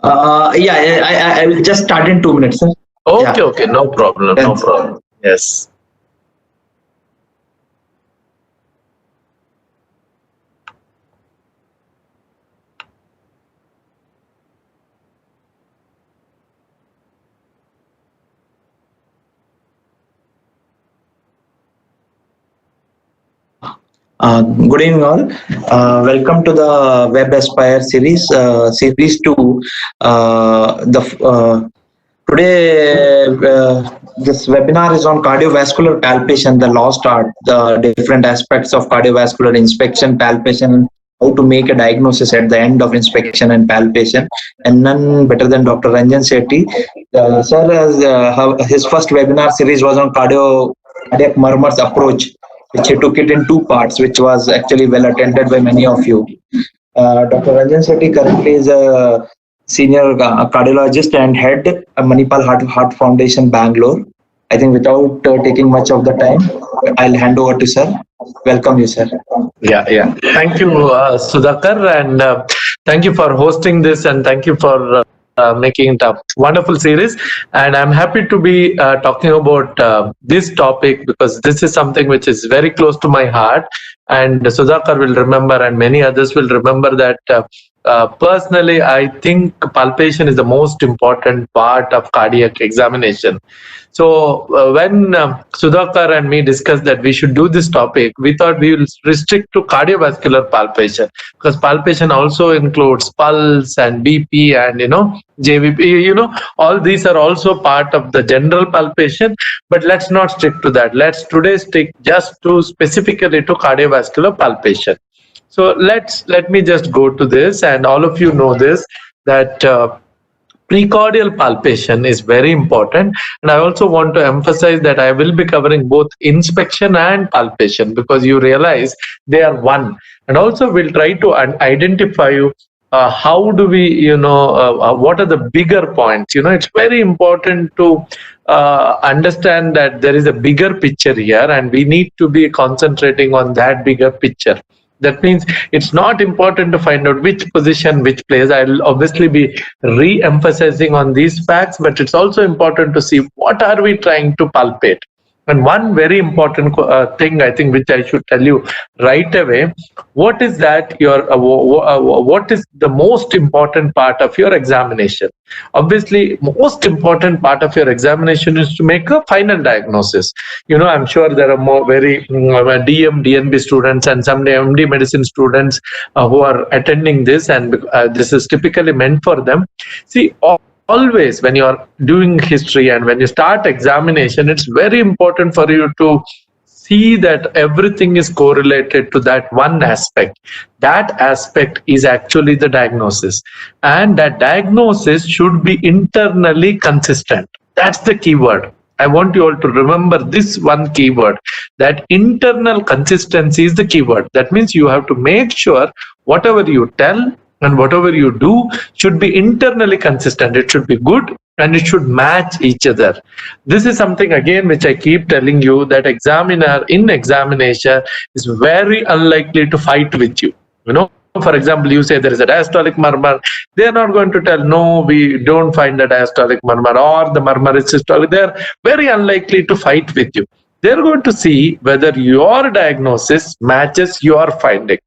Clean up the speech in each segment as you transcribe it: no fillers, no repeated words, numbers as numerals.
Yeah, I will just start in 2 minutes, sir. Okay, Yeah. okay, no problem, no Thanks. problem. Yes. Good evening, all. Welcome to the Web Aspire series, series two. The Today, this webinar is on cardiovascular palpation, the last art, the different aspects of cardiovascular inspection, palpation, how to make a diagnosis at the end of inspection and palpation. And none better than Dr. Ranjan Sethi. Sir, his first webinar series was on cardiac murmurs approach, which he took it in two parts, which was actually well attended by many of you. Dr. Ranjan Sethi currently is a senior cardiologist and head Manipal Heart Foundation, Bangalore. I think without taking much of the time, I'll hand over to sir. Welcome you, sir. Yeah, yeah. Thank you, Sudhakar, and thank you for hosting this, and thank you for making it a wonderful series. And I'm happy to be talking about this topic because this is something which is very close to my heart. And Sudhakar will remember, and many others will remember that. Personally, I think palpation is the most important part of cardiac examination. So when Sudhakar and me discussed that we should do this topic, we thought we will restrict to cardiovascular palpation because palpation also includes pulse and BP and JVP. All these are also part of the general palpation. But let's not stick to that. Let's today stick just to specifically to cardiovascular palpation. So let me just go to this, and all of you know this that. Precordial palpation is very important, and I also want to emphasize that I will be covering both inspection and palpation because you realize they are one, and also we'll try to identify you how do we what are the bigger points. It's very important to understand that there is a bigger picture here and we need to be concentrating on that bigger picture. That means it's not important to find out which position, which place. I'll obviously be re-emphasizing on these facts, but it's also important to see what are we trying to palpate. And one very important thing, I think, which I should tell you right away, what is that what is the most important part of your examination? Obviously, most important part of your examination is to make a final diagnosis. I'm sure there are more very DM, DNB students and some MD medicine students who are attending this, and this is typically meant for them. See, always when you are doing history and when you start examination, it's very important for you to see that everything is correlated to that one aspect. That aspect is actually the diagnosis, and that diagnosis should be internally consistent. That's the key word. I want you all to remember this one keyword, that internal consistency is the keyword. That means you have to make sure whatever you tell and whatever you do should be internally consistent. It should be good and it should match each other. This is something again which I keep telling you, that examiner in examination is very unlikely to fight with you. For example, you say there is a diastolic murmur, they are not going to tell no, we don't find a diastolic murmur, or the murmur is systolic. They are very unlikely to fight with you. They're going to see whether your diagnosis matches your finding.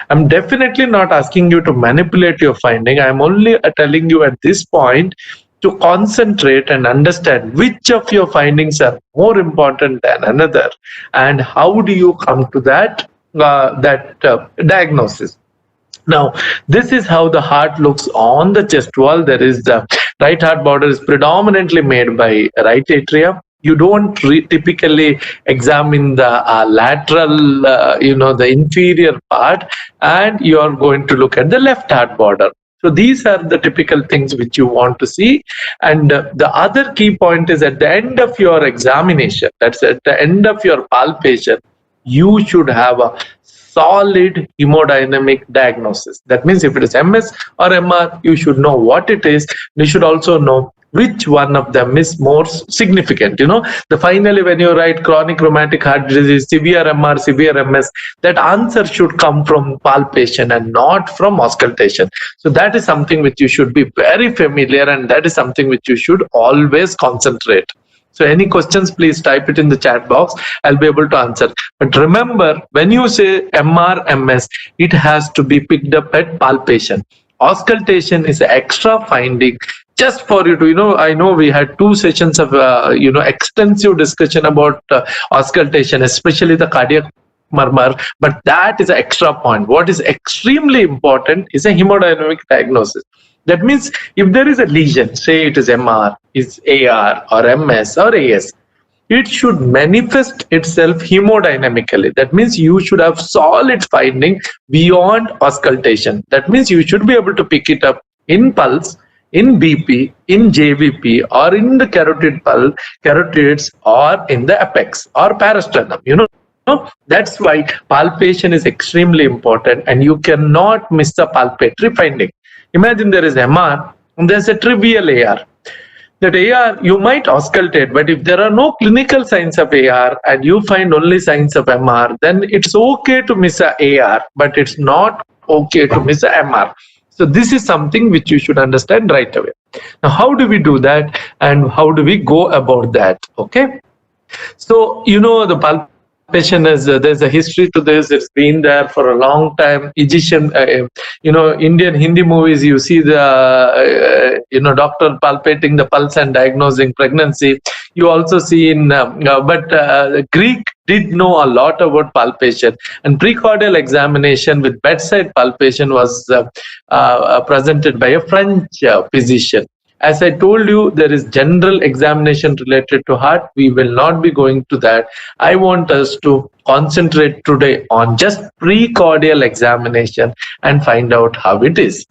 I'm definitely not asking you to manipulate your finding. I'm only telling you at this point to concentrate and understand which of your findings are more important than another, and how do you come to that diagnosis. Now, this is how the heart looks on the chest wall. There is the right heart border is predominantly made by right atrium. You don't typically examine the lateral, the inferior part, and you are going to look at the left heart border. So these are the typical things which you want to see. And the other key point is at the end of your examination, that's at the end of your palpation, you should have a solid hemodynamic diagnosis. That means if it is MS or MR, you should know what it is. You should also know which one of them is more significant. Finally, when you write chronic rheumatic heart disease, severe MR, severe MS, that answer should come from palpation and not from auscultation. So that is something which you should be very familiar, and that is something which you should always concentrate. So any questions, please type it in the chat box. I'll be able to answer. But remember, when you say MR, MS, it has to be picked up at palpation. Auscultation is an extra finding just for you to, I know we had 2 sessions of, extensive discussion about auscultation, especially the cardiac murmur, but that is an extra point. What is extremely important is a hemodynamic diagnosis. That means if there is a lesion, say it is MR, is AR or MS or AS, it should manifest itself hemodynamically. That means you should have solid finding beyond auscultation. That means you should be able to pick it up in pulse, in BP, in JVP, or in the carotids, or in the apex or parasternum. That's why palpation is extremely important, and you cannot miss the palpatory finding. Imagine there is MR and there's a trivial AR. That AR you might auscultate, but if there are no clinical signs of AR and you find only signs of MR, then it's okay to miss a AR, but it's not okay to miss a MR. So this is something which you should understand right away. Now, how do we do that, and how do we go about that? Okay. So, the palpation is, there's a history to this. It's been there for a long time. Egyptian, Indian Hindi movies, you see the, doctor palpating the pulse and diagnosing pregnancy. You also see in, Greek did know a lot about palpation, and precordial examination with bedside palpation was presented by a French physician. As I told you, there is general examination related to heart. We will not be going to that. I want us to concentrate today on just precordial examination and find out how it is.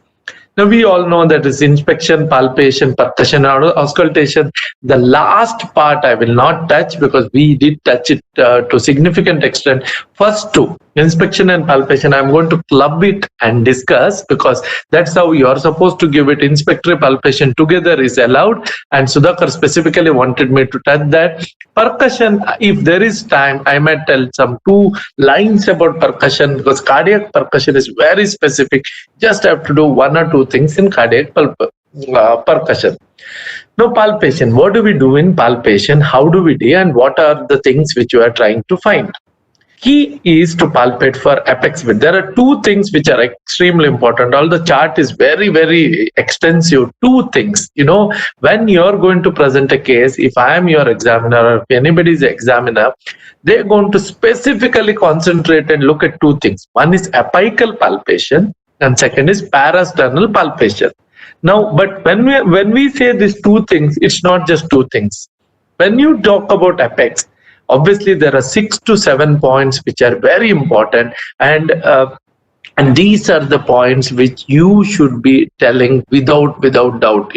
Now, we all know that is inspection, palpation, percussion, auscultation. The last part I will not touch because we did touch it to significant extent. First 2, inspection and palpation, I'm going to club it and discuss because that's how you are supposed to give it. Inspectory palpation together is allowed, and Sudhakar specifically wanted me to touch that. Percussion, if there is time, I might tell some 2 lines about percussion because cardiac percussion is very specific. Just have to do 1 or 2 things in cardiac percussion. Now, palpation. What do we do in palpation? How do we do, and what are the things which you are trying to find? Key is to palpate for apex width. There are 2 things which are extremely important. All the chart is very, very extensive. 2 things. When you're going to present a case, if I am your examiner or if anybody is an examiner, they're going to specifically concentrate and look at 2 things. One is apical palpation, and second is parasternal palpation. Now, but when we say these 2 things, it's not just 2 things. When you talk about apex, obviously there are 6 to 7 points which are very important, and these are the points which you should be telling without doubt.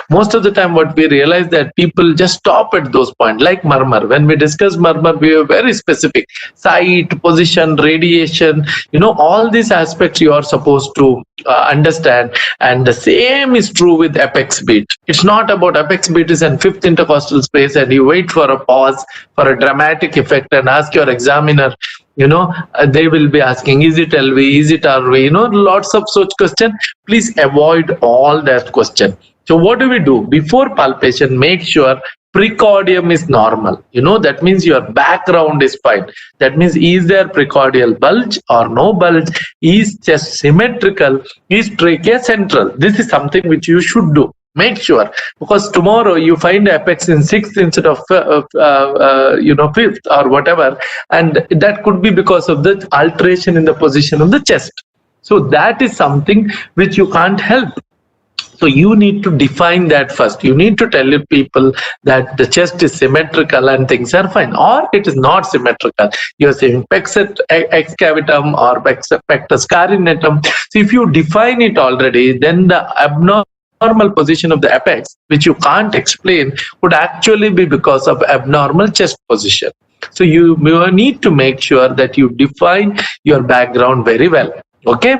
Most of the time what we realize that people just stop at those points, like murmur. When we discuss murmur, we are very specific: site, position, radiation, all these aspects you are supposed to understand. And the same is true with apex beat. It's not about apex beat is in 5th intercostal space and you wait for a pause for a dramatic effect and ask your examiner. They will be asking, is it LV, is it RV, lots of such questions. Please avoid all that question. So what do we do? Before palpation, make sure precordium is normal. That means your background is fine. That means, is there precordial bulge or no bulge? Is chest symmetrical? Is trachea central? This is something which you should do. Make sure, because tomorrow you find apex in 6th instead of 5th or whatever, and that could be because of the alteration in the position of the chest. So that is something which you can't help. So you need to define that first. You need to tell people that the chest is symmetrical and things are fine, or it is not symmetrical. You're saying pexet excavatum or pectus carinatum. So if you define it already, then the abnormal position of the apex, which you can't explain, would actually be because of abnormal chest position. So you need to make sure that you define your background very well. Okay.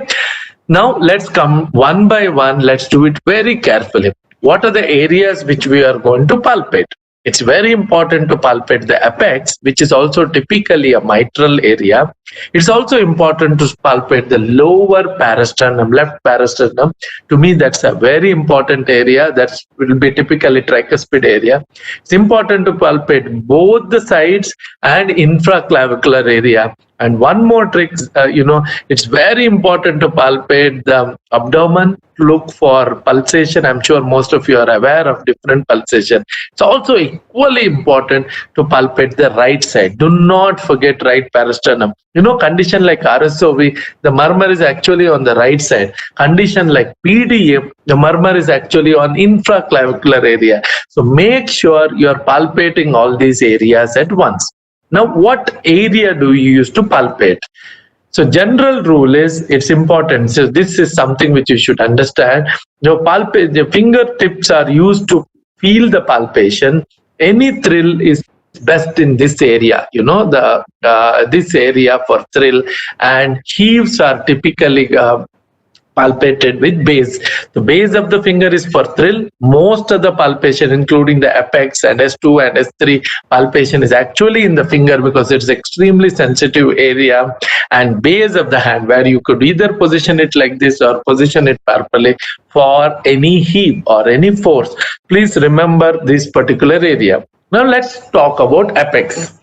Now let's come one by one. Let's do it very carefully. what are the areas which we are going to palpate? It's very important to palpate the apex, which is also typically a mitral area. It's also important to palpate the lower parasternum, left parasternum. To me, that's a very important area. That will be typically tricuspid area. It's important to palpate both the sides and infraclavicular area. And one more trick, it's very important to palpate the abdomen, look for pulsation. I'm sure most of you are aware of different pulsation. It's also equally important to palpate the right side. Do not forget right parasternum. Condition like RSOV, the murmur is actually on the right side. Condition like PDA, the murmur is actually on infraclavicular area. So make sure you are palpating all these areas at once. Now, what area do you use to palpate? So general rule is it's important. So this is something which you should understand. The fingertips are used to feel the palpation. Any thrill is best in this area, this area for thrill, and heaves are typically palpated with base. The base of the finger is for thrill. Most of the palpation, including the apex and S2 and S3 palpation, is actually in the finger because it's extremely sensitive area. And base of the hand, where you could either position it like this or position it properly for any heave or any force. Please remember this particular area. Now let's talk about apex.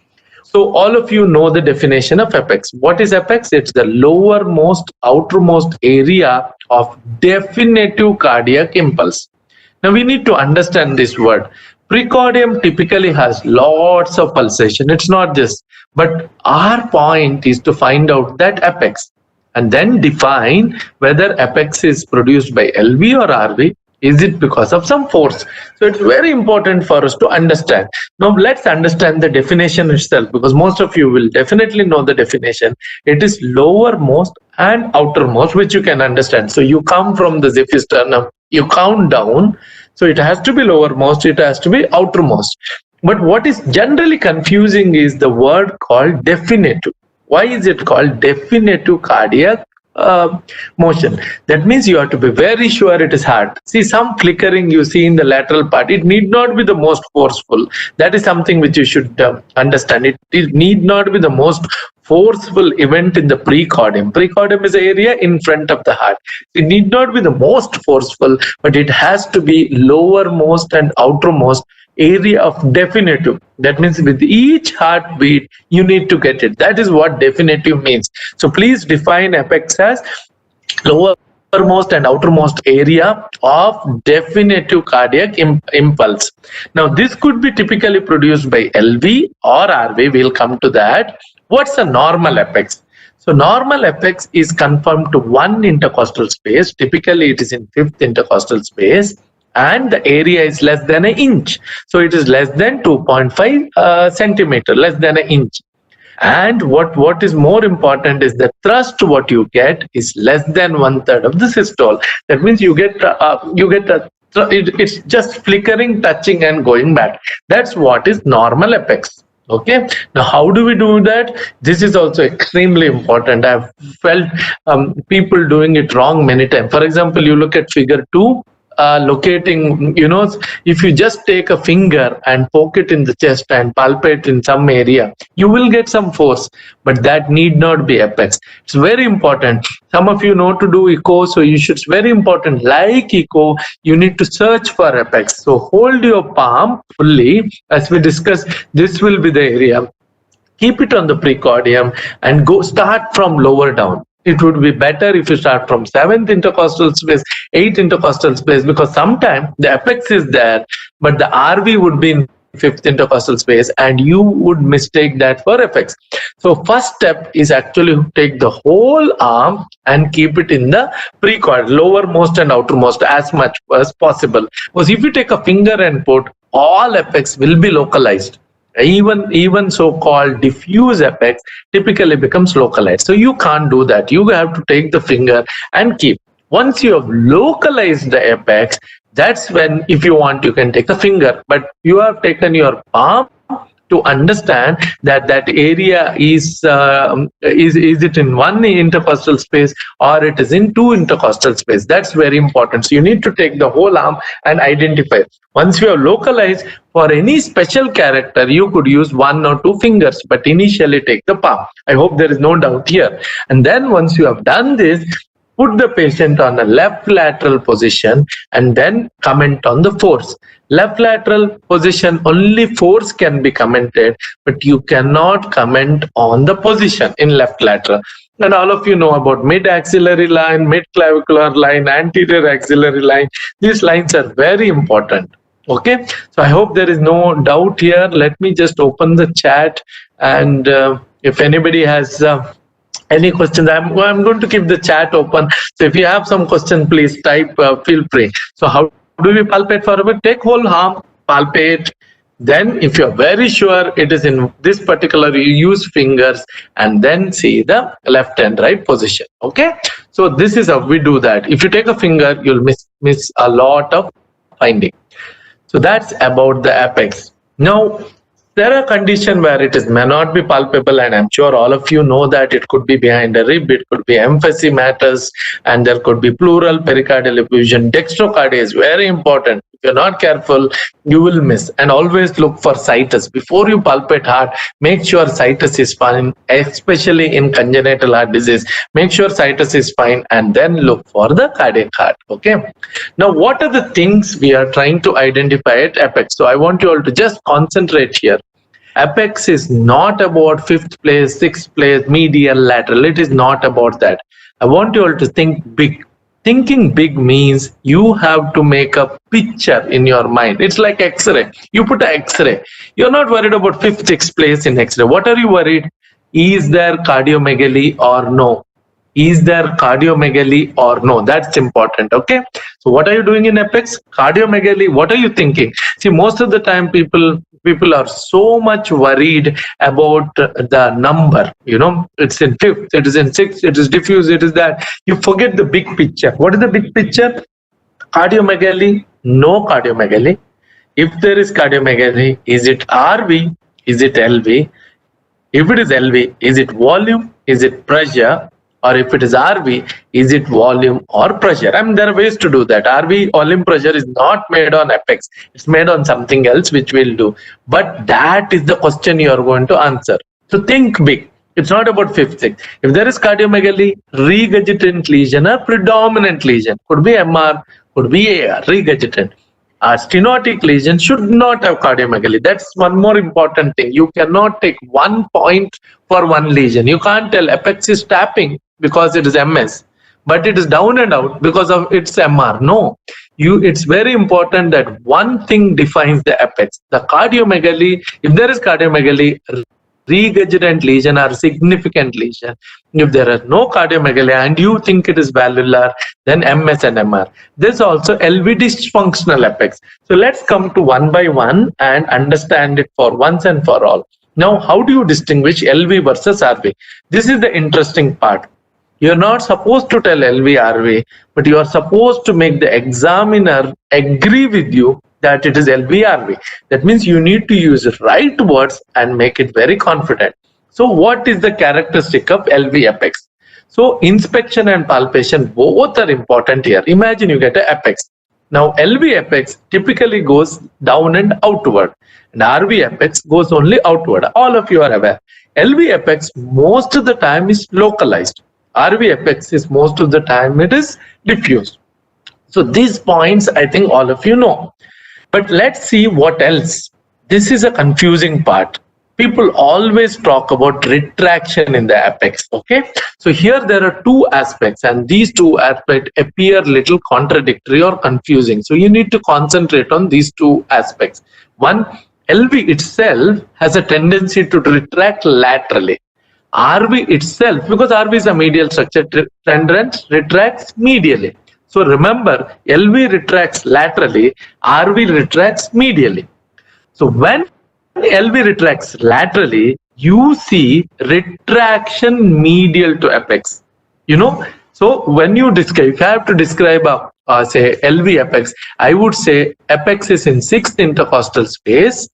So all of you know the definition of apex. What is apex? It's the lowermost, outermost area of definitive cardiac impulse. Now we need to understand this word. Precordium typically has lots of pulsation. It's not this, but our point is to find out that apex and then define whether apex is produced by LV or RV. Is it because of some force? So it's very important for us to understand. Now let's understand the definition itself, because most of you will definitely know the definition. It is lowermost and outermost, which you can understand. So you come from the xiphisternum, you count down. So it has to be lowermost, it has to be outermost. But what is generally confusing is the word called definitive. Why is it called definitive cardiac motion? That means you have to be very sure it is hard. See, some flickering you see in the lateral part, it need not be the most forceful. That is something which you should understand. It need not be the most forceful event in the precordium. Precordium is the area in front of the heart. It need not be the most forceful, but it has to be lowermost and outermost area of definitive. That means with each heartbeat, you need to get it. That is what definitive means. So please define apex as lowermost and outermost area of definitive cardiac impulse. Now, this could be typically produced by LV or RV. We'll come to that. What's a normal apex? So normal apex is confined to one intercostal space. Typically, it is in fifth intercostal space. And the area is less than an inch. So it is less than 2.5 centimeter, less than an inch. And what is more important is the thrust what you get is less than 1/3 of the systole. That means it's just flickering, touching and going back. That's what is normal apex. Okay, now how do we do that? This is also extremely important. I've felt people doing it wrong many times. For example, you look at figure 2. Locating, if you just take a finger and poke it in the chest and palpate in some area, you will get some force, but that need not be apex. It's very important. Some of you know to do echo, so it's very important. Like echo, you need to search for apex. So hold your palm fully. As we discussed, this will be the area. Keep it on the precordium and start from lower down. It would be better if you start from 7th intercostal space, 8th intercostal space, because sometimes the apex is there, but the RV would be in 5th intercostal space and you would mistake that for apex. So first step is actually to take the whole arm and keep it in the precord, lowermost and outermost as much as possible. Because if you take a finger and put, all apex will be localized. Even so-called diffuse apex typically becomes localized. So you can't do that. You have to take the finger and keep. Once you have localized the apex, that's when, if you want, you can take the finger. But you have taken your palm to understand that area is it in one intercostal space or it is in two intercostal space. That's very important. So you need to take the whole arm and identify. Once you have localized, for any special character, you could use 1 or 2 fingers, but initially take the palm. I hope there is no doubt here. And then once you have done this, put the patient on a left lateral position and then comment on the force. Left lateral position, only force can be commented, but you cannot comment on the position in left lateral. And all of you know about mid-axillary line, mid-clavicular line, anterior axillary line. These lines are very important. Okay, so I hope there is no doubt here. Let me just open the chat, and if anybody has any questions, I'm going to keep the chat open. So if you have some question, please type, feel free. So how do we palpate for a bit? Take whole arm, palpate. Then if you're very sure it is in this particular, you use fingers and then see the left and right position. Okay. So this is how we do that. If you take a finger, you'll miss a lot of finding. So that's about the apex. Now, there are conditions where it may not be palpable, and I'm sure all of you know that it could be behind a rib, it could be emphysematous, and there could be pleural pericardial effusion. Dextrocardia is very important. If you're not careful, you will miss. And always look for situs. Before you palpate heart, make sure situs is fine, especially in congenital heart disease. Make sure situs is fine and then look for the cardiac heart. Okay. Now, what are the things we are trying to identify at apex? So I want you all to just concentrate here. Apex is not about 5th place, 6th place, medial, lateral. It is not about that. I want you all to think big. Thinking big means you have to make a picture in your mind. It's like X-ray. You put an X-ray. You're not worried about 5th, 6th place in X-ray. What are you worried? Is there cardiomegaly or no? Is there cardiomegaly or no? That's important. Okay. So what are you doing in apex? Cardiomegaly. What are you thinking? See, most of the time people are so much worried about the number. You know, it's in 5th, it is in 6th, it is diffuse, it is that. You forget the big picture. What is the big picture? Cardiomegaly, no cardiomegaly. If there is cardiomegaly, is it RV? Is it LV? If it is LV, is it volume? Is it pressure? Or if it is RV, is it volume or pressure? I mean, there are ways to do that. RV, volume pressure, is not made on apex. It's made on something else, which we'll do. But that is the question you are going to answer. So think big. It's not about 5th, 6th. If there is cardiomegaly, regurgitant lesion or predominant lesion, could be MR, could be AR, regurgitant. A stenotic lesion should not have cardiomegaly. That's one more important thing. You cannot take 1 point for one lesion. You can't tell apex is tapping because it is MS, but it is down and out because of its MR. No, it's very important that one thing defines the apex. The cardiomegaly, if there is cardiomegaly, regurgitant lesion or significant lesion. If there are no cardiomegaly and you think it is valvular, then MS and MR. There's also LV dysfunctional apex. So let's come to one by one and understand it for once and for all. Now, how do you distinguish LV versus RV? This is the interesting part. You're not supposed to tell LV, RV, but you are supposed to make the examiner agree with you that it is LV, RV. That means you need to use right words and make it very confident. So what is the characteristic of LV apex? So inspection and palpation both are important here. Imagine you get an apex. Now LV apex typically goes down and outward, and RV apex goes only outward. All of you are aware. LV apex most of the time is localized. RV apex is most of the time it is diffuse. So these points I think all of you know. But let's see what else. This is a confusing part. People always talk about retraction in the apex. Okay. So here there are two aspects, and these two aspects appear little contradictory or confusing. So you need to concentrate on these two aspects. One, LV itself has a tendency to retract laterally. RV itself, because RV is a medial structure, retracts medially. So remember, LV retracts laterally, RV retracts medially. So when LV retracts laterally, you see retraction medial to apex. You know, so when you describe, if I have to describe say LV apex, I would say apex is in 6th intercostal space,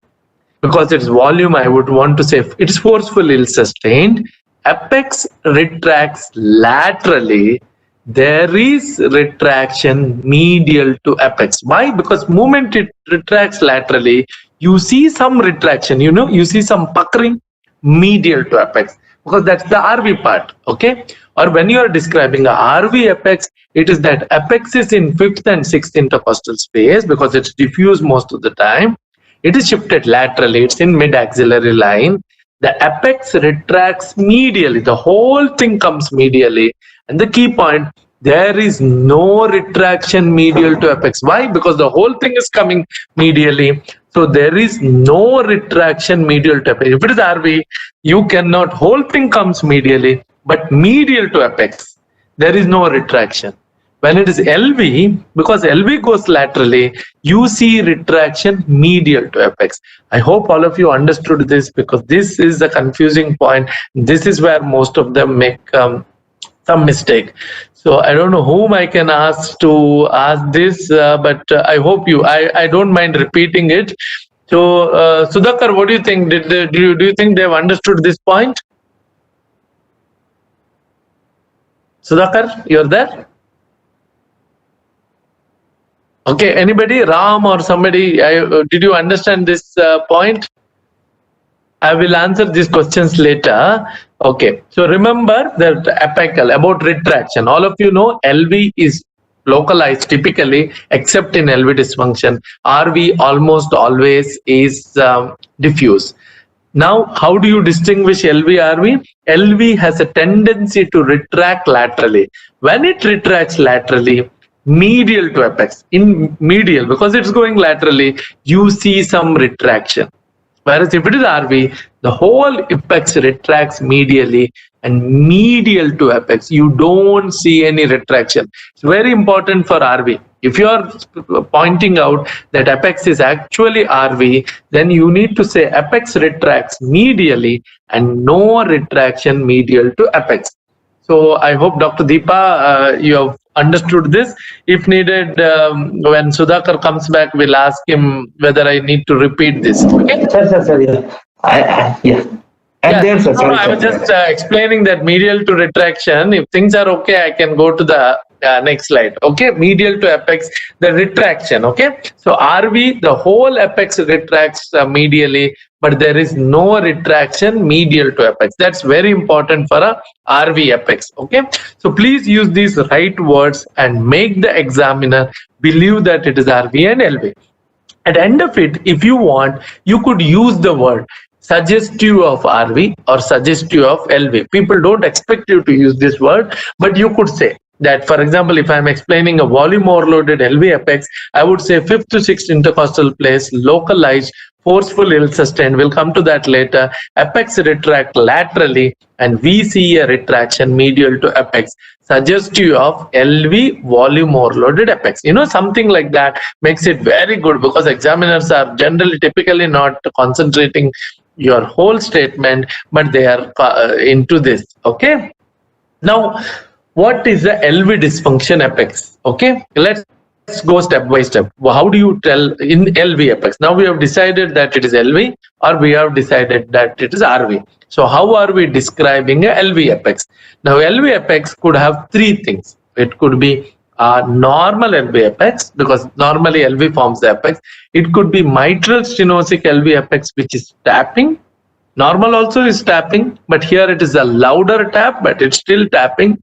because its volume, I would want to say it is forceful, ill sustained. Apex retracts laterally. There is retraction medial to apex. Why? Because moment it retracts laterally, you see some retraction, you see some puckering medial to apex, because that's the RV part, okay? Or when you are describing a RV apex, it is that apex is in 5th and 6th intercostal space because it's diffuse most of the time. It is shifted laterally, it's in mid-axillary line. The apex retracts medially, the whole thing comes medially. And the key point, there is no retraction medial to apex. Why? Because the whole thing is coming medially. So there is no retraction medial to apex. If it is RV, you cannot, whole thing comes medially, but medial to apex, there is no retraction. When it is LV, because LV goes laterally, you see retraction medial to apex. I hope all of you understood this, because this is the confusing point. This is where most of them make some mistake. So I don't know whom I can ask to ask this, but I hope I don't mind repeating it. So Sudhakar, what do you think? Do you think they've understood this point? Sudhakar, you're there? Okay, anybody, Ram or somebody, did you understand this point? I will answer these questions later. Okay, so remember that apical, about retraction. All of you know LV is localized typically, except in LV dysfunction. RV almost always is diffuse. Now, how do you distinguish LV, RV? LV has a tendency to retract laterally. When it retracts laterally, medial to apex, in medial, because it's going laterally, you see some retraction. Whereas if it is RV, the whole apex retracts medially, and medial to apex, you don't see any retraction. It's very important for RV. If you are pointing out that apex is actually RV, then you need to say apex retracts medially and no retraction medial to apex. So I hope Dr. Deepa, you have understood this. If needed, when Sudhakar comes back, we'll ask him whether I need to repeat this. Okay? Sir, yeah. Yeah. And there, sir. No, I was just explaining that medial to retraction. If things are okay, I can go to the next slide. Okay, medial to apex, the retraction. Okay, so RV, the whole apex retracts medially, but there is no retraction medial to apex. That's very important for a RV apex. Okay, so please use these right words and make the examiner believe that it is RV and LV. At the end of it, if you want, you could use the word suggestive of RV or suggestive of LV. People don't expect you to use this word, but you could say that, for example, if I'm explaining a volume overloaded LV apex, I would say 5th to 6th intercostal place, localized, forceful, ill sustained. We'll come to that later. Apex retract laterally, and we see a retraction medial to apex, suggestive of LV volume overloaded apex. Something like that makes it very good, because examiners are generally typically not concentrating your whole statement, but they are into this. Okay, now what is the LV dysfunction apex? Okay, let's go step by step. How do you tell in LV apex? Now we have decided that it is LV, or we have decided that it is RV. So how are we describing a LV apex? Now LV apex could have three things. It could be normal LV apex, because normally LV forms the apex. It could be mitral stenosic LV apex, which is tapping. Normal also is tapping, but here it is a louder tap, but it's still tapping.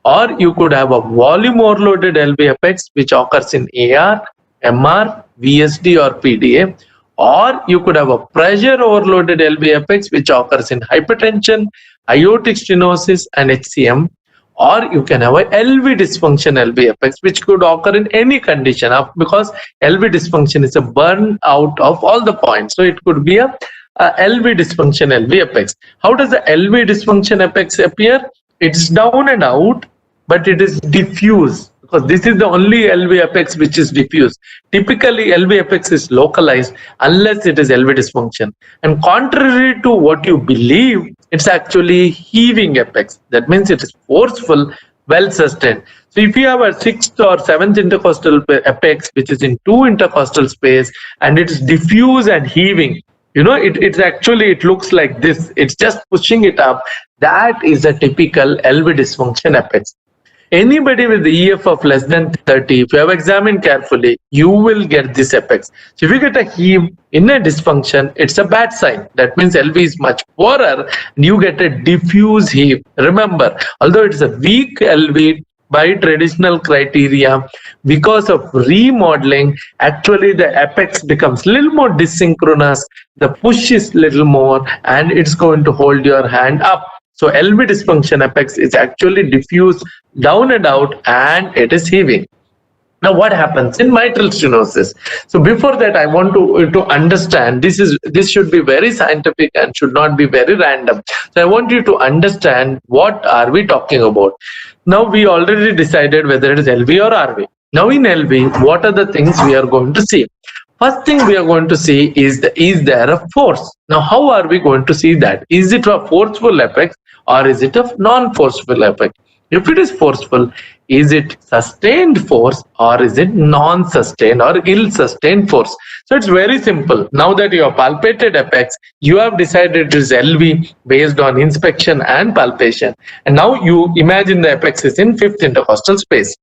Or you could have a volume overloaded LV apex, which occurs in AR, MR, VSD or PDA. Or you could have a pressure overloaded LV apex, which occurs in hypertension, aortic stenosis and HCM. Or you can have a LV dysfunction LV apex, which could occur in any condition, because LV dysfunction is a burn out of all the points. So it could be a LV dysfunction LV apex. How does the LV dysfunction apex appear? It's down and out, but it is diffuse, because this is the only LV apex which is diffuse. Typically, LV apex is localized unless it is LV dysfunction. And contrary to what you believe, it's actually heaving apex. That means it is forceful, well sustained. So if you have a 6th or 7th intercostal apex, which is in 2 intercostal space, and it is diffuse and heaving, It's actually, it looks like this. It's just pushing it up. That is a typical LV dysfunction apex. Anybody with the EF of less than 30, if you have examined carefully, you will get this apex. So if you get a heave in a dysfunction, it's a bad sign. That means LV is much poorer and you get a diffuse heave. Remember, although it's a weak LV by traditional criteria, because of remodeling, actually the apex becomes a little more dysynchronous, the push is little more, and it's going to hold your hand up. So LV dysfunction apex is actually diffuse down and out, and it is heaving. Now, what happens in mitral stenosis? So before that, I want to understand, this should be very scientific and should not be very random. So I want you to understand what are we talking about. Now, we already decided whether it is LV or RV. Now in LV, what are the things we are going to see? First thing we are going to see is there a force? Now, how are we going to see that? Is it a forceful apex or is it a non-forceful apex? If it is forceful, is it sustained force or is it non-sustained or ill-sustained force? So it's very simple. Now that you have palpated apex, you have decided it is LV based on inspection and palpation. And now you imagine the apex is in fifth intercostal space.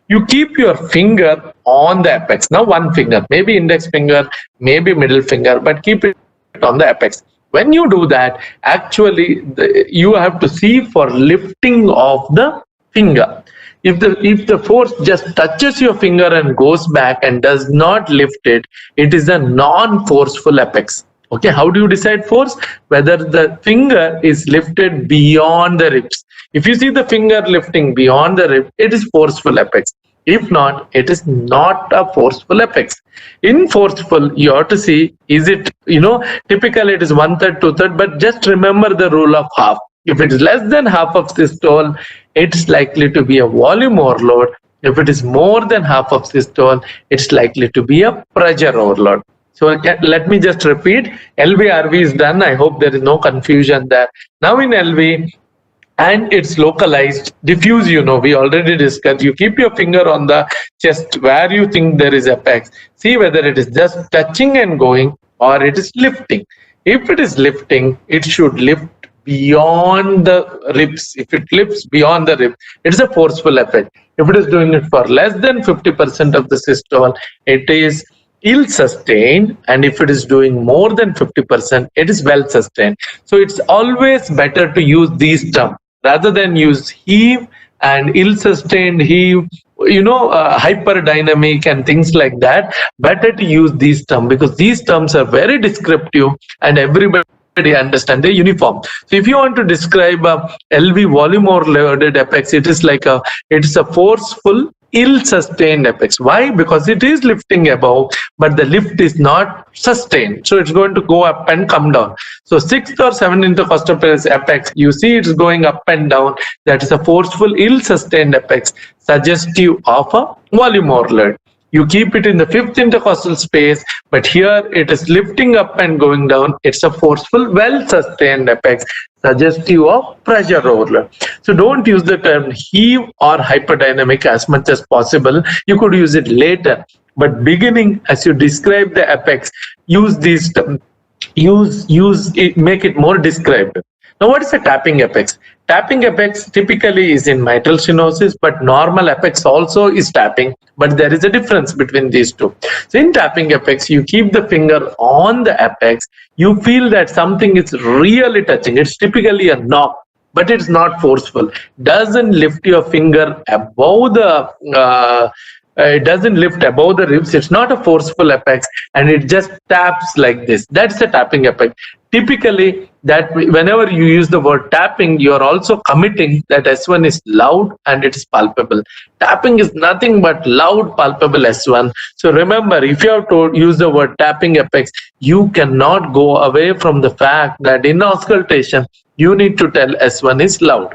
You keep your finger on the apex. Now one finger, maybe index finger, maybe middle finger, but keep it on the apex. When you do that, actually you have to see for lifting of the finger. If the force just touches your finger and goes back and does not lift it, it is a non-forceful apex. Okay, how do you decide force? Whether the finger is lifted beyond the ribs. If you see the finger lifting beyond the rib, it is forceful apex. If not, it is not a forceful apex. In forceful, you have to see, is it, typically it is 1/3, 2/3, but just remember the rule of half. If it is less than half of systole, it's likely to be a volume overload. If it is more than half of systole, it's likely to be a pressure overload. So let me just repeat, LV-RV is done. I hope there is no confusion there. Now in LV, and it's localized, diffuse, we already discussed. You keep your finger on the chest where you think there is apex. See whether it is just touching and going or it is lifting. If it is lifting, it should lift beyond the ribs. If it lifts beyond the rib, it's a forceful apex. If it is doing it for less than 50% of the systole, it is ill-sustained, and if it is doing more than 50%, it is well-sustained. So it's always better to use these terms rather than use heave and ill-sustained heave, hyperdynamic and things like that. Better to use these terms because these terms are very descriptive and everybody understand, they're uniform. So if you want to describe a LV volume overloaded apex, it is a forceful ill-sustained apex. Why? Because it is lifting above, but the lift is not sustained. So it's going to go up and come down. So 6th or 7th intercostal apex, you see it's going up and down. That is a forceful ill-sustained apex, suggestive of a volume overload. You keep it in the 5th intercostal space, but here it is lifting up and going down. It's a forceful, well-sustained apex, suggestive of pressure overload. So don't use the term heave or hyperdynamic as much as possible. You could use it later, but beginning, as you describe the apex, use these terms. Use it, make it more described. Now, what is a tapping apex? Tapping apex typically is in mitral stenosis, but normal apex also is tapping, but there is a difference between these two. So in tapping apex, you keep the finger on the apex, you feel that something is really touching. It's typically a knock, but it's not forceful. Doesn't lift your finger above the it doesn't lift above the ribs. It's not a forceful apex, and it just taps like this. That's a tapping apex. Typically, that whenever you use the word tapping, you are also committing that S1 is loud and it is palpable. Tapping is nothing but loud, palpable S1. So remember, if you have to use the word tapping apex, you cannot go away from the fact that in auscultation, you need to tell S1 is loud.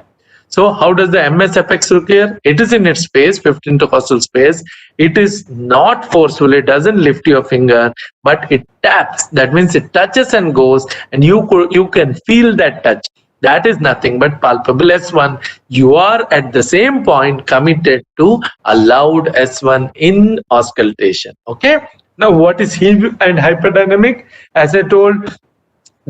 So how does the MS apex look here? It is in its space, 5th intercostal space. It is not forceful. It doesn't lift your finger, but it taps. That means it touches and goes, and you can feel that touch. That is nothing but palpable S1. You are at the same point committed to a loud S1 in auscultation. Okay. Now, what is heave and hyperdynamic? As I told,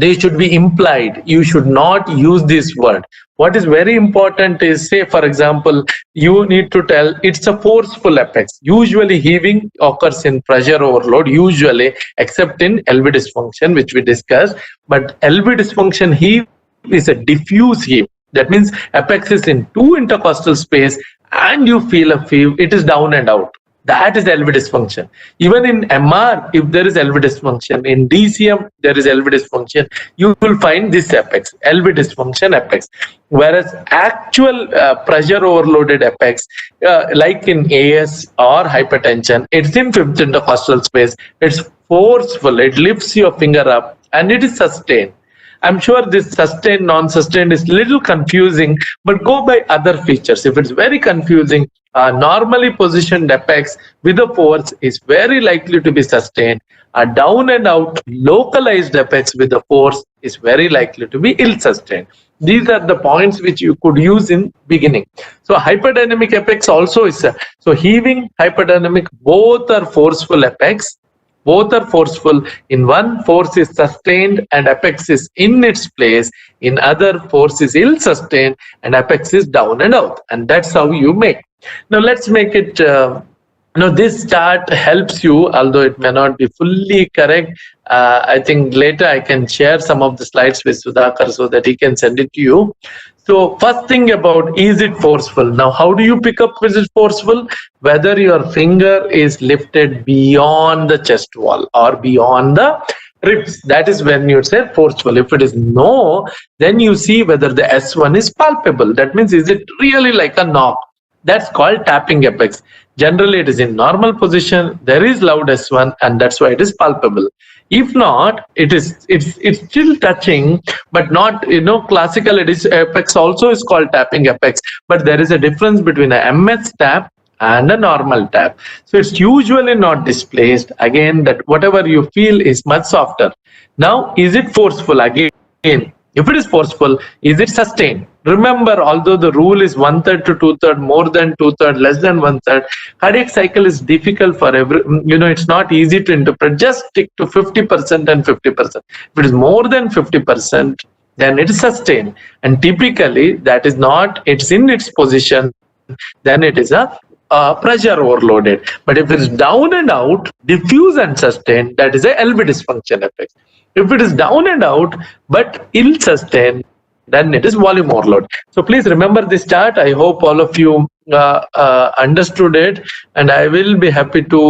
they should be implied. You should not use this word. What is very important is, say, for example, you need to tell it's a forceful apex. Usually heaving occurs in pressure overload, usually, except in LV dysfunction, which we discussed. But LV dysfunction heave is a diffuse heave. That means apex is in two intercostal space and you feel a heave, it is down and out. That is LV dysfunction. Even in MR, if there is LV dysfunction, in DCM, there is LV dysfunction, you will find this apex, LV dysfunction apex. Whereas actual pressure overloaded apex, like in AS or hypertension, it's in fifth intercostal space. It's forceful. It lifts your finger up and it is sustained. I'm sure this sustained, non-sustained is little confusing, but go by other features. If it's very confusing, a normally positioned apex with a force is very likely to be sustained. A down and out localized apex with a force is very likely to be ill-sustained. These are the points which you could use in beginning. So hyperdynamic apex also is, so heaving, hyperdynamic, both are forceful apex. Both are forceful. In one, force is sustained and apex is in its place. In other, force is ill-sustained and apex is down and out. And that's how you make. Now let's make it, this chart helps you, although it may not be fully correct. I think later I can share some of the slides with Sudhakar so that he can send it to you. So first thing about, is it forceful? Now, how do you pick up is it forceful? Whether your finger is lifted beyond the chest wall or beyond the ribs. That is when you say forceful. If it is no, then you see whether the S1 is palpable. That means, is it really like a knock? That's called tapping apex. Generally, it is in normal position. There is loud S1, and that's why it is palpable. If not, it's still touching, but not, classical apex also is called tapping apex. But there is a difference between a MS tap and a normal tap. So it's usually not displaced. Again, that whatever you feel is much softer. Now, is it forceful? Again, if it is forceful, is it sustained? Remember, although the rule is 1/3 to 2/3, more than 2/3, less than 1/3, cardiac cycle is difficult for every, it's not easy to interpret. Just stick to 50% and 50%. If it is more than 50%, then it is sustained. And typically, that is not, it's in its position, then it is a pressure overloaded. But if it is down and out, diffuse and sustained, that is a LV dysfunction apex. If it is down and out, but ill-sustained, then it is volume overload. So please remember this chart. I hope all of you understood it, and I will be happy to,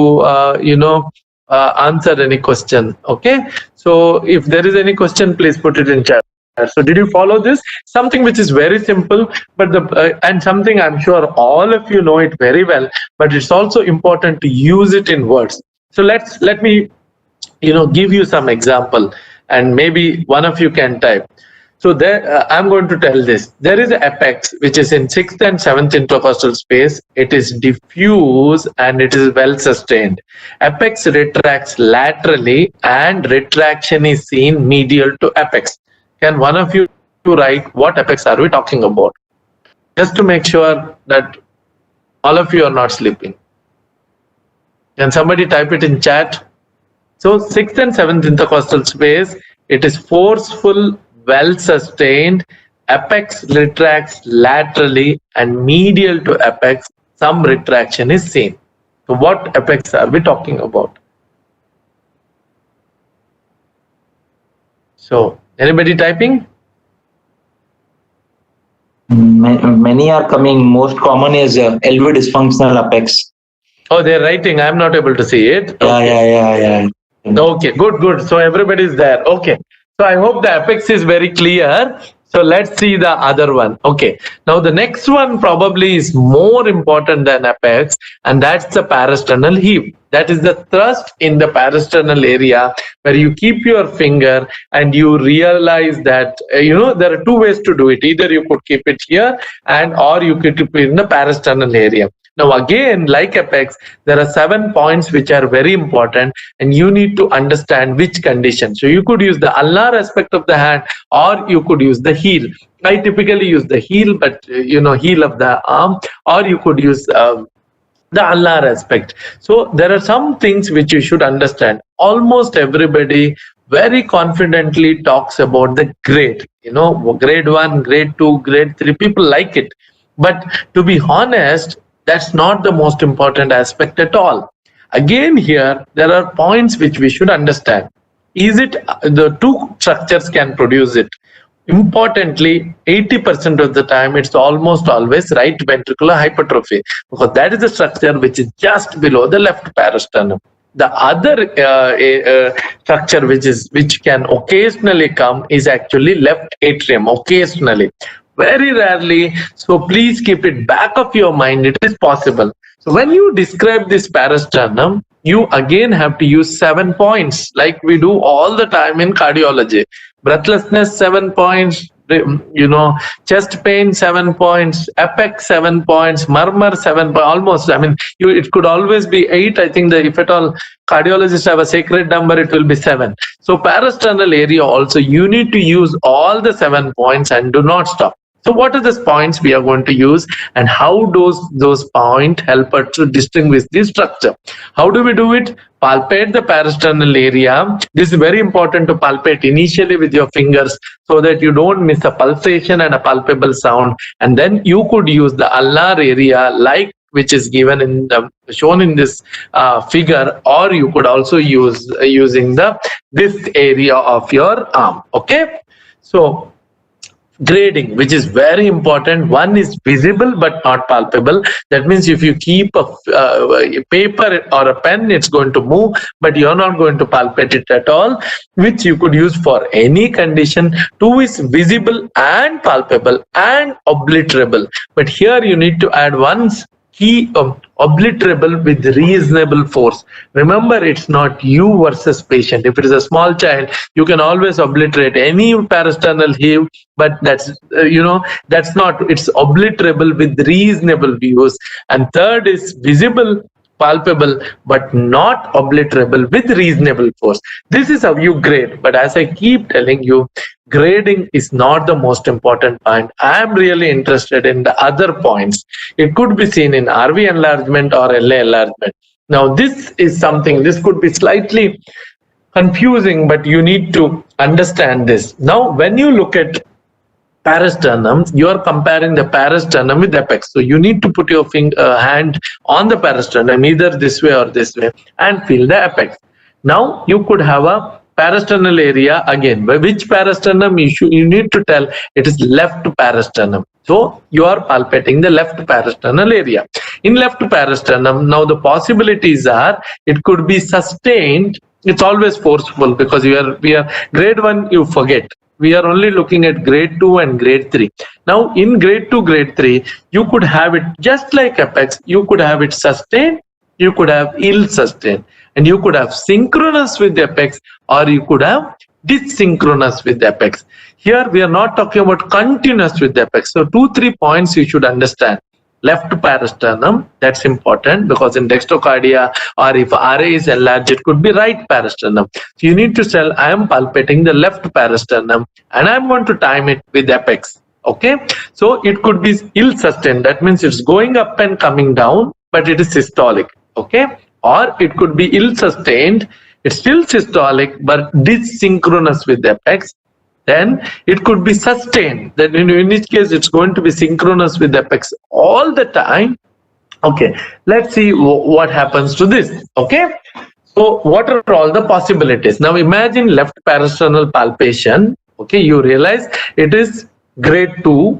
answer any question. Okay. So if there is any question, please put it in chat. So did you follow this? Something which is very simple, but and something I'm sure all of you know it very well, but it's also important to use it in words. So let me, give you some example, and maybe one of you can type. So there, I'm going to tell this. There is an apex which is in 6th and 7th intercostal space. It is diffuse and it is well sustained. Apex retracts laterally and retraction is seen medial to apex. Can one of you write what apex are we talking about? Just to make sure that all of you are not sleeping. Can somebody type it in chat? So 6th and 7th intercostal space, it is forceful, well sustained, apex retracts laterally and medial to apex, some retraction is seen. So what apex are we talking about? So anybody typing? Many are coming. Most common is LV dysfunctional apex. Oh, they're writing. I'm not able to see it. Yeah. Okay, good. So everybody is there. Okay. So I hope the apex is very clear. So let's see the other one. Okay. Now the next one probably is more important than apex, and that's the parasternal heave. That is the thrust in the parasternal area where you keep your finger and you realize that, there are two ways to do it. Either you could keep it here or you could keep it in the parasternal area. Now again, like apex, there are 7 points which are very important, and you need to understand which condition. So you could use the ulnar aspect of the hand, or you could use the heel. I typically use the heel, but heel of the arm, or you could use the ulnar aspect. So there are some things which you should understand. Almost everybody very confidently talks about the grade, grade 1, grade 2, grade 3. People like it, but to be honest, that's not the most important aspect at all. Again, here there are points which we should understand. Is it the two structures can produce it? Importantly, 80% of the time, it's almost always right ventricular hypertrophy, because that is the structure which is just below the left parasternum. The other structure which can occasionally come is actually left atrium, occasionally, very rarely. So please keep it back of your mind. It is possible. So when you describe this parasternum, you again have to use 7 points like we do all the time in cardiology. Breathlessness, 7 points, chest pain, 7 points, apex, 7 points, murmur, 7 points, almost. I mean, it could always be 8. I think that if at all cardiologists have a sacred number, it will be 7. So parasternal area also, you need to use all the 7 points and do not stop. So what are the points we are going to use, and how those points help us to distinguish the structure? How do we do it? Palpate the parasternal area. This is very important to palpate initially with your fingers so that you don't miss a pulsation and a palpable sound. And then you could use the ulnar area like which is given in the shown in this figure, or you could also use using this area of your arm. Okay, so grading, which is very important. One is visible but not palpable. That means if you keep a paper or a pen, it's going to move, but you're not going to palpate it at all, which you could use for any condition. 2 is visible and palpable and obliterable. But here you need to add one key, obliterable with reasonable force. Remember, it's not you versus patient. If it is a small child, you can always obliterate any parasternal heave, but that's that's not. It's obliterable with reasonable use. And third is visible, palpable, but not obliterable with reasonable force. This is how you grade. But as I keep telling you, grading is not the most important point. I am really interested in the other points. It could be seen in RV enlargement or LA enlargement. Now, this is something, this could be slightly confusing, but you need to understand this. Now, when you look at parasternum, you are comparing the parasternum with apex. So you need to put your hand on the parasternum, either this way or this way, and feel the apex. Now, you could have a parasternal area again. By which parasternum? You need to tell it is left parasternum. So you are palpating the left parasternal area. In left parasternum, now the possibilities are it could be sustained. It's always forceful because we are grade 1, you forget. We are only looking at grade 2 and grade 3. Now in grade 2, grade 3, you could have it just like apex. You could have it sustained, you could have ill sustained, and you could have synchronous with the apex, or you could have dissynchronous with the apex. Here we are not talking about continuous with the apex. So 2-3 points you should understand. Left parasternum, that's important because in dextrocardia or if RA is enlarged, it could be right parasternum. So you need to tell I am palpating the left parasternum and I'm going to time it with apex. Okay, so it could be ill sustained. That means it's going up and coming down, but it is systolic. Okay, or it could be ill sustained. It's still systolic, but dissynchronous with the apex. Then it could be sustained. Then in which case it's going to be synchronous with the apex all the time. Okay, let's see what happens to this. Okay, so what are all the possibilities? Now imagine left parasternal palpation. Okay, you realize it is grade 2,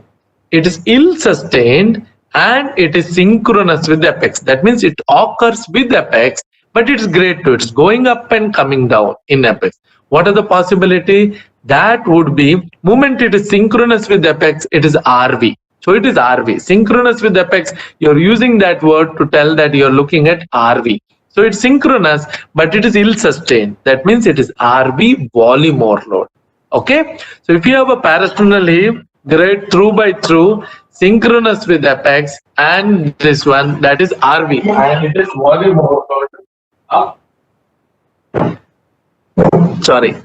it is ill sustained, and it is synchronous with the apex. That means it occurs with the apex, but it's grade 2. It's going up and coming down in apex. What are the possibility? That would be moment it is synchronous with the apex, it is RV. So it is RV. Synchronous with the apex, you're using that word to tell that you're looking at RV. So it's synchronous, but it is ill sustained. That means it is RV volume overload. Okay. So if you have a parasternal heave, grade through by through, synchronous with apex, and this one, that is RV, and it is volume overload. Sorry.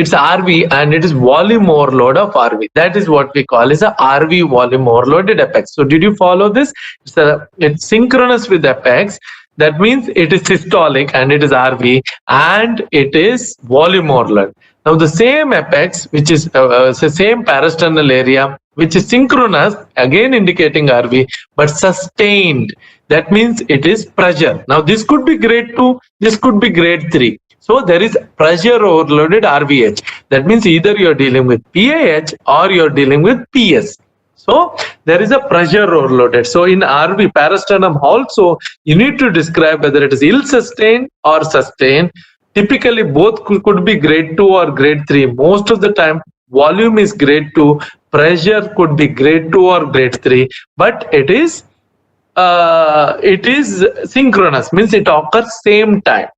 it's RV and it is volume overload of RV. That is what we call is a RV volume overloaded apex. So did you follow this? It's synchronous with apex. That means it is systolic and it is RV and it is volume overload. Now the same apex, which is the same parasternal area, which is synchronous, again indicating RV, but sustained. That means it is pressure. Now this could be grade 2, this could be grade 3. So there is pressure overloaded RVH. That means either you're dealing with PAH or you're dealing with PS. So there is a pressure overloaded. So in RV, parasternum also, you need to describe whether it is ill sustained or sustained. Typically both could be grade 2 or grade 3. Most of the time volume is grade 2, pressure could be grade 2 or grade 3, but it is synchronous, means it occurs same time.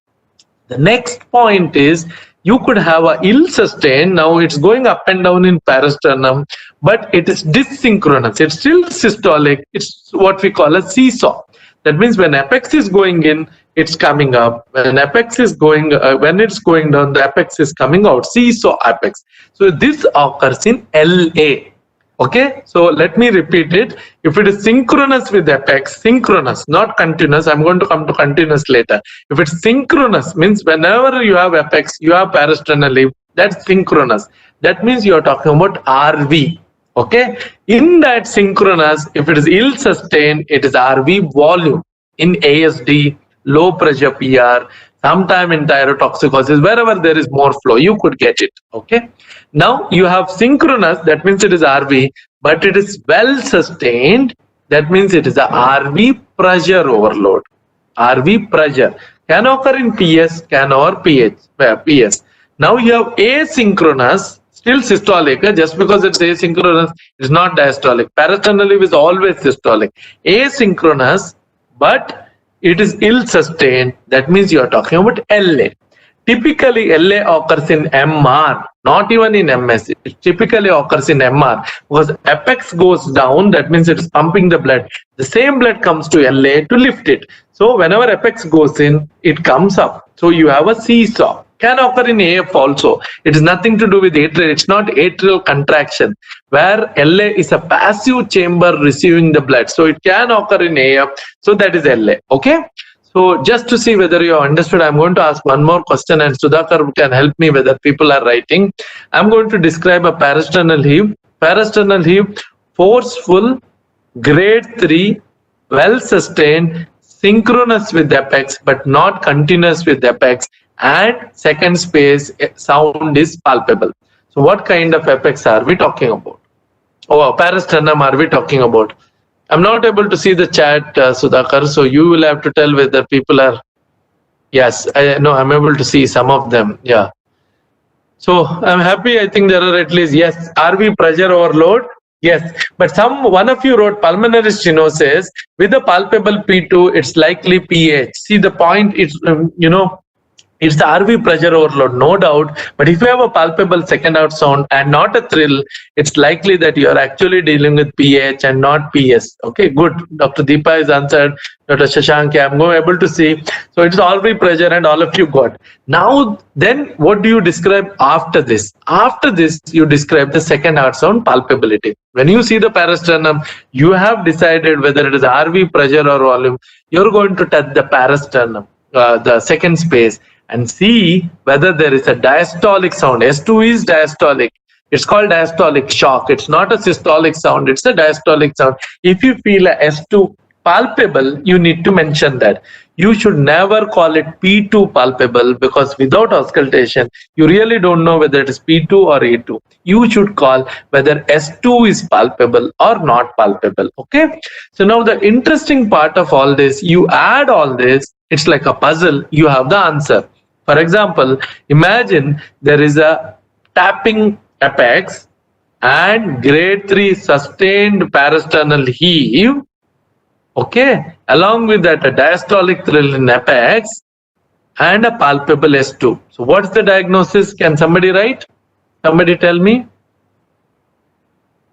The next point is you could have a ill sustained. Now it's going up and down in parasternum, but it is dysynchronous. It's still systolic. It's what we call a seesaw. That means when apex is going in, it's coming up. When apex is going, when it's going down, the apex is coming out. Seesaw apex. So this occurs in LA. Okay, so let me repeat it. If it is synchronous with apex, synchronous, not continuous, I'm going to come to continuous later. If it's synchronous, means whenever you have apex, you have parasternal leaf, that's synchronous. That means you are talking about RV. Okay, in that synchronous, if it is ill sustained, it is RV volume. In ASD, low pressure PR, sometime in thyrotoxicosis, wherever there is more flow, you could get it. Okay. Now you have synchronous, that means it is RV, but it is well sustained. That means it is a RV pressure overload. RV pressure can occur in PS, can occur PS. Now you have asynchronous, still systolic. Just because it's asynchronous, it's not diastolic. Parasternal leaf is always systolic. Asynchronous, but it is ill sustained. That means you are talking about LA. Typically, LA occurs in MR, not even in MS. It typically occurs in MR because apex goes down. That means it is pumping the blood. The same blood comes to LA to lift it. So whenever apex goes in, it comes up. So you have a seesaw. Can occur in AF also. It is nothing to do with atrial. It's not atrial contraction, where LA is a passive chamber receiving the blood. So it can occur in AF. So that is LA. Okay. So just to see whether you have understood, I'm going to ask one more question and Sudhakar can help me whether people are writing. I'm going to describe a parasternal heave. Parasternal heave, forceful, grade 3, well sustained, synchronous with apex, but not continuous with apex, and second space sound is palpable. So what kind of apex are we talking about? Oh, parasternum are we talking about? I'm not able to see the chat, Sudhakar, so you will have to tell whether people are. Yes, I'm able to see some of them. Yeah. So I'm happy. I think there are at least, yes, RV pressure overload. Yes, but one of you wrote pulmonary stenosis with a palpable P2. It's likely PH. See the point. It's it's the RV pressure overload, no doubt. But if you have a palpable second out sound and not a thrill, it's likely that you are actually dealing with PH and not PS. Okay, good. Dr. Deepa is answered. Dr. Shashank, I'm able to see. So it's RV pressure and all of you got. Now, then what do you describe after this? After this, you describe the second out sound palpability. When you see the parasternum, you have decided whether it is RV pressure or volume. You're going to touch the parasternum, the second space, and see whether there is a diastolic sound. S2 is diastolic. It's called diastolic shock. It's not a systolic sound. It's a diastolic sound. If you feel a S2 palpable, you need to mention that. You should never call it P2 palpable because without auscultation, you really don't know whether it is P2 or A2. You should call whether S2 is palpable or not palpable. Okay. So now the interesting part of all this, you add all this, it's like a puzzle, you have the answer. For example, imagine there is a tapping apex and grade 3 sustained parasternal heave. Okay, along with that, a diastolic thrill in apex and a palpable S2. So what's the diagnosis? Can somebody write? Somebody tell me?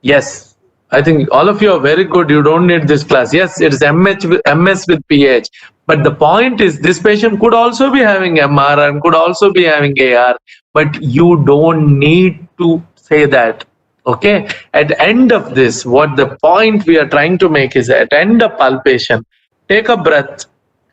Yes, I think all of you are very good. You don't need this class. Yes, it is MS with PH. But the point is, this patient could also be having MR and could also be having AR, but you don't need to say that. Okay, at the end of this, what the point we are trying to make is, at end of palpation, take a breath,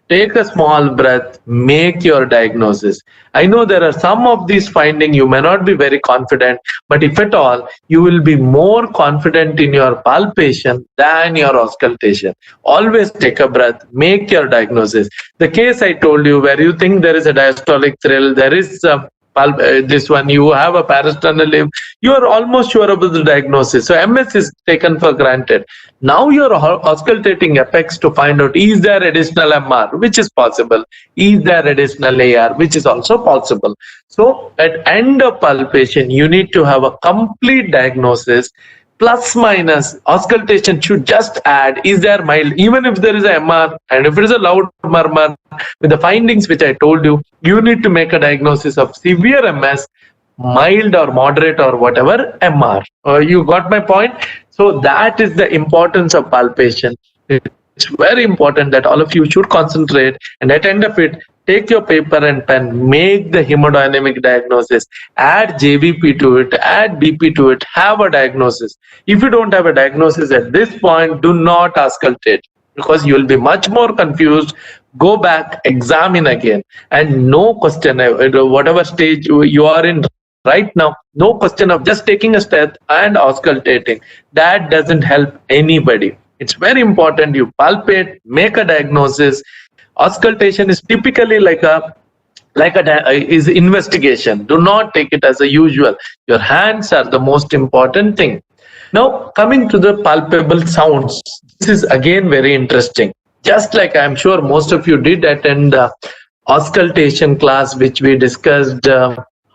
take a small breath, make your diagnosis. I know there are some of these findings you may not be very confident, but if at all, you will be more confident in your palpation than your auscultation. Always take a breath, make your diagnosis. The case I told you where you think there is a diastolic thrill, there is this one, you have a parasternal leaf, you are almost sure about the diagnosis. So MS is taken for granted. Now you're auscultating apex to find out, is there additional MR, which is possible, is there additional AR, which is also possible. So at end of palpation, you need to have a complete diagnosis. Plus minus auscultation should just add, is there mild, even if there is a MR and if it is a loud murmur, with the findings which I told you, you need to make a diagnosis of severe MS, mild or moderate or whatever MR. You got my point? So that is the importance of palpation. It's very important that all of you should concentrate, and at the end of it, take your paper and pen, make the hemodynamic diagnosis, add JVP to it, add BP to it, have a diagnosis. If you don't have a diagnosis at this point, do not auscultate, because you will be much more confused. Go back, examine again, and no question, whatever stage you are in right now, no question of just taking a step and auscultating. That doesn't help anybody. It's very important you palpate, make a diagnosis. Auscultation is typically like a is investigation. Do not take it as a usual. Your hands are the most important thing. Now coming to the palpable sounds, this is again very interesting. Just like I'm sure most of you did attend the auscultation class, which we discussed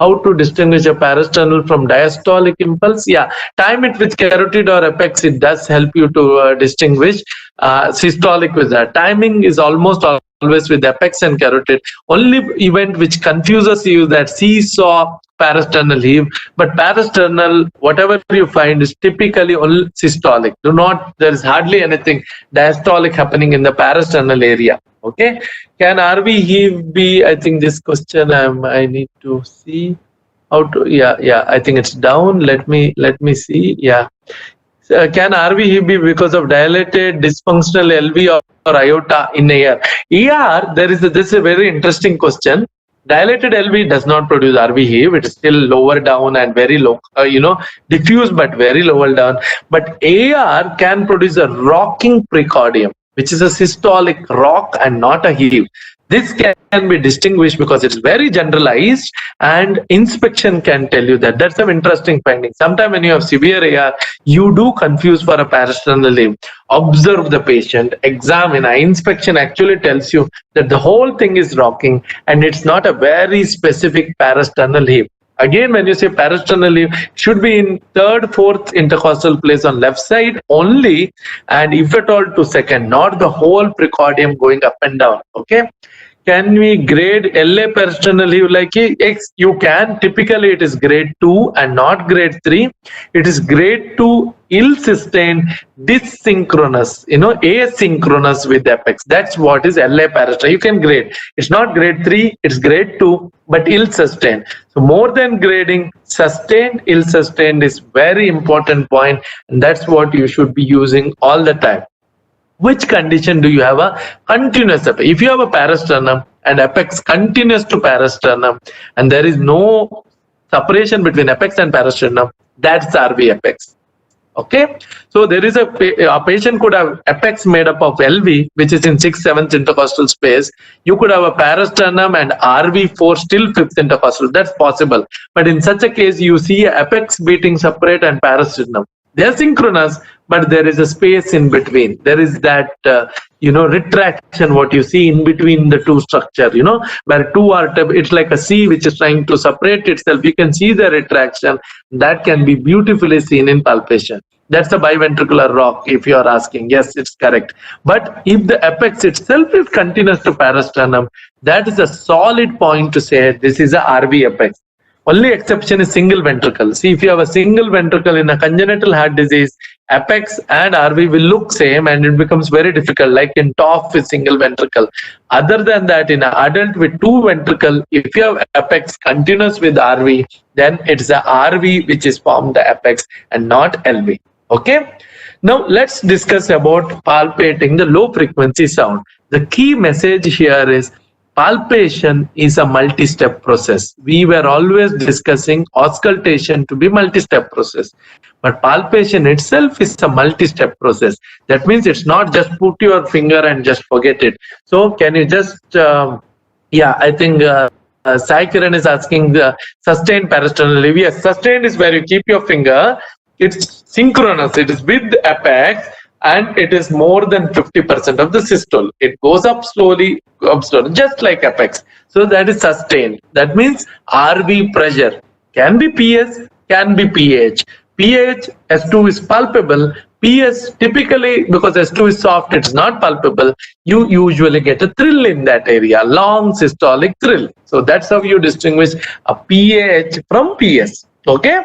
how to distinguish a parasternal from diastolic impulse. Yeah, time it with carotid or apex, it does help you to distinguish. Systolic with that. Timing is almost always with apex and carotid. Only event which confuses you that seesaw parasternal heave, but parasternal, whatever you find, is typically only systolic. There is hardly anything diastolic happening in the parasternal area. Okay, can RV heave be? I think this question I need to see how to. Yeah. I think it's down. Let me see. Yeah. Can RV heave be because of dilated dysfunctional LV or aorta in AR? ER, this is a very interesting question. Dilated LV does not produce RV heave. It is still lower down and very low, diffuse but very lower down. But AR can produce a rocking precordium, which is a systolic rock and not a heave. This can be distinguished because it's very generalized, and inspection can tell you that. That's an interesting finding. Sometimes when you have severe AR, you do confuse for a parasternal heave. Observe the patient, examine. Inspection actually tells you that the whole thing is rocking and it's not a very specific parasternal heave. Again, when you say parasternal heave, it should be in third, fourth intercostal place on left side only, and if at all to second, not the whole precordium going up and down. Okay. Can we grade LA parasternal heave like X? You can. Typically, it is grade 2 and not grade 3. It is grade 2 ill-sustained, dysynchronous, asynchronous with apex. That's what is LA parasternal. You can grade. It's not grade 3, it's grade 2, but ill-sustained. So more than grading, sustained, ill-sustained is very important point, and that's what you should be using all the time. Which condition do you have a continuous apex? If you have a parasternum and apex continuous to parasternum and there is no separation between apex and parasternum, that's RV apex. Okay, so there is a patient could have apex made up of LV, which is in 6th, 7th intercostal space. You could have a parasternum and RV4 still 5th intercostal. That's possible. But in such a case, you see apex beating separate and parasternum. They're synchronous, but there is a space in between. There is that, retraction, what you see in between the two structure, where two are, it's like a C which is trying to separate itself. You can see the retraction. That can be beautifully seen in palpation. That's a biventricular rock, if you are asking. Yes, it's correct. But if the apex itself is continuous to parasternum, that is a solid point to say this is a RV apex. Only exception is single ventricle. See, if you have a single ventricle in a congenital heart disease, apex and RV will look same and it becomes very difficult, like in TOF with single ventricle. Other than that, in an adult with two ventricle, if you have apex continuous with RV, then it's the RV which is formed the apex and not LV. Okay. Now let's discuss about palpating the low frequency sound. The key message here is palpation is a multi-step process. We were always discussing auscultation to be multi-step process, but palpation itself is a multi-step process. That means it's not just put your finger and just forget it. So can you just, I think Sai Kiran is asking the sustained parasternal levi. Yes, sustained is where you keep your finger. It's synchronous. It is with apex. And it is more than 50% of the systole. It goes up slowly, just like apex. So that is sustained. That means RV pressure can be PS, can be pH. pH, S2 is palpable. PS, typically, because S2 is soft, it's not palpable. You usually get a thrill in that area, long systolic thrill. So that's how you distinguish a PH from PS. Okay.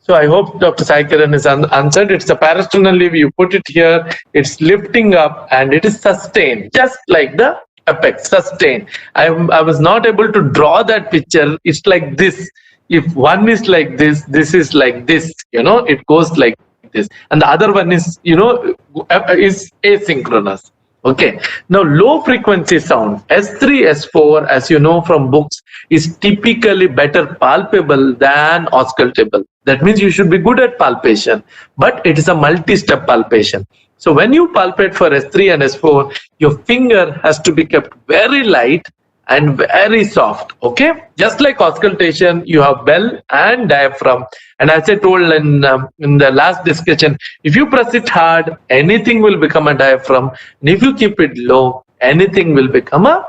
So I hope Dr. Sai Kiran is answered. It's a parasternal levi. You put it here, it's lifting up and it is sustained, just like the apex, sustained. I was not able to draw that picture. It's like this. If one is like this is like this, it goes like this. And the other one is, is asynchronous. Okay. Now, low frequency sound, S3, S4, as you know from books, is typically better palpable than auscultable. That means you should be good at palpation, but it is a multi-step palpation. So when you palpate for S3 and S4, your finger has to be kept very light and very soft. Okay, just like auscultation, you have bell and diaphragm. And as I told in the last discussion, if you press it hard, anything will become a diaphragm. And if you keep it low, anything will become a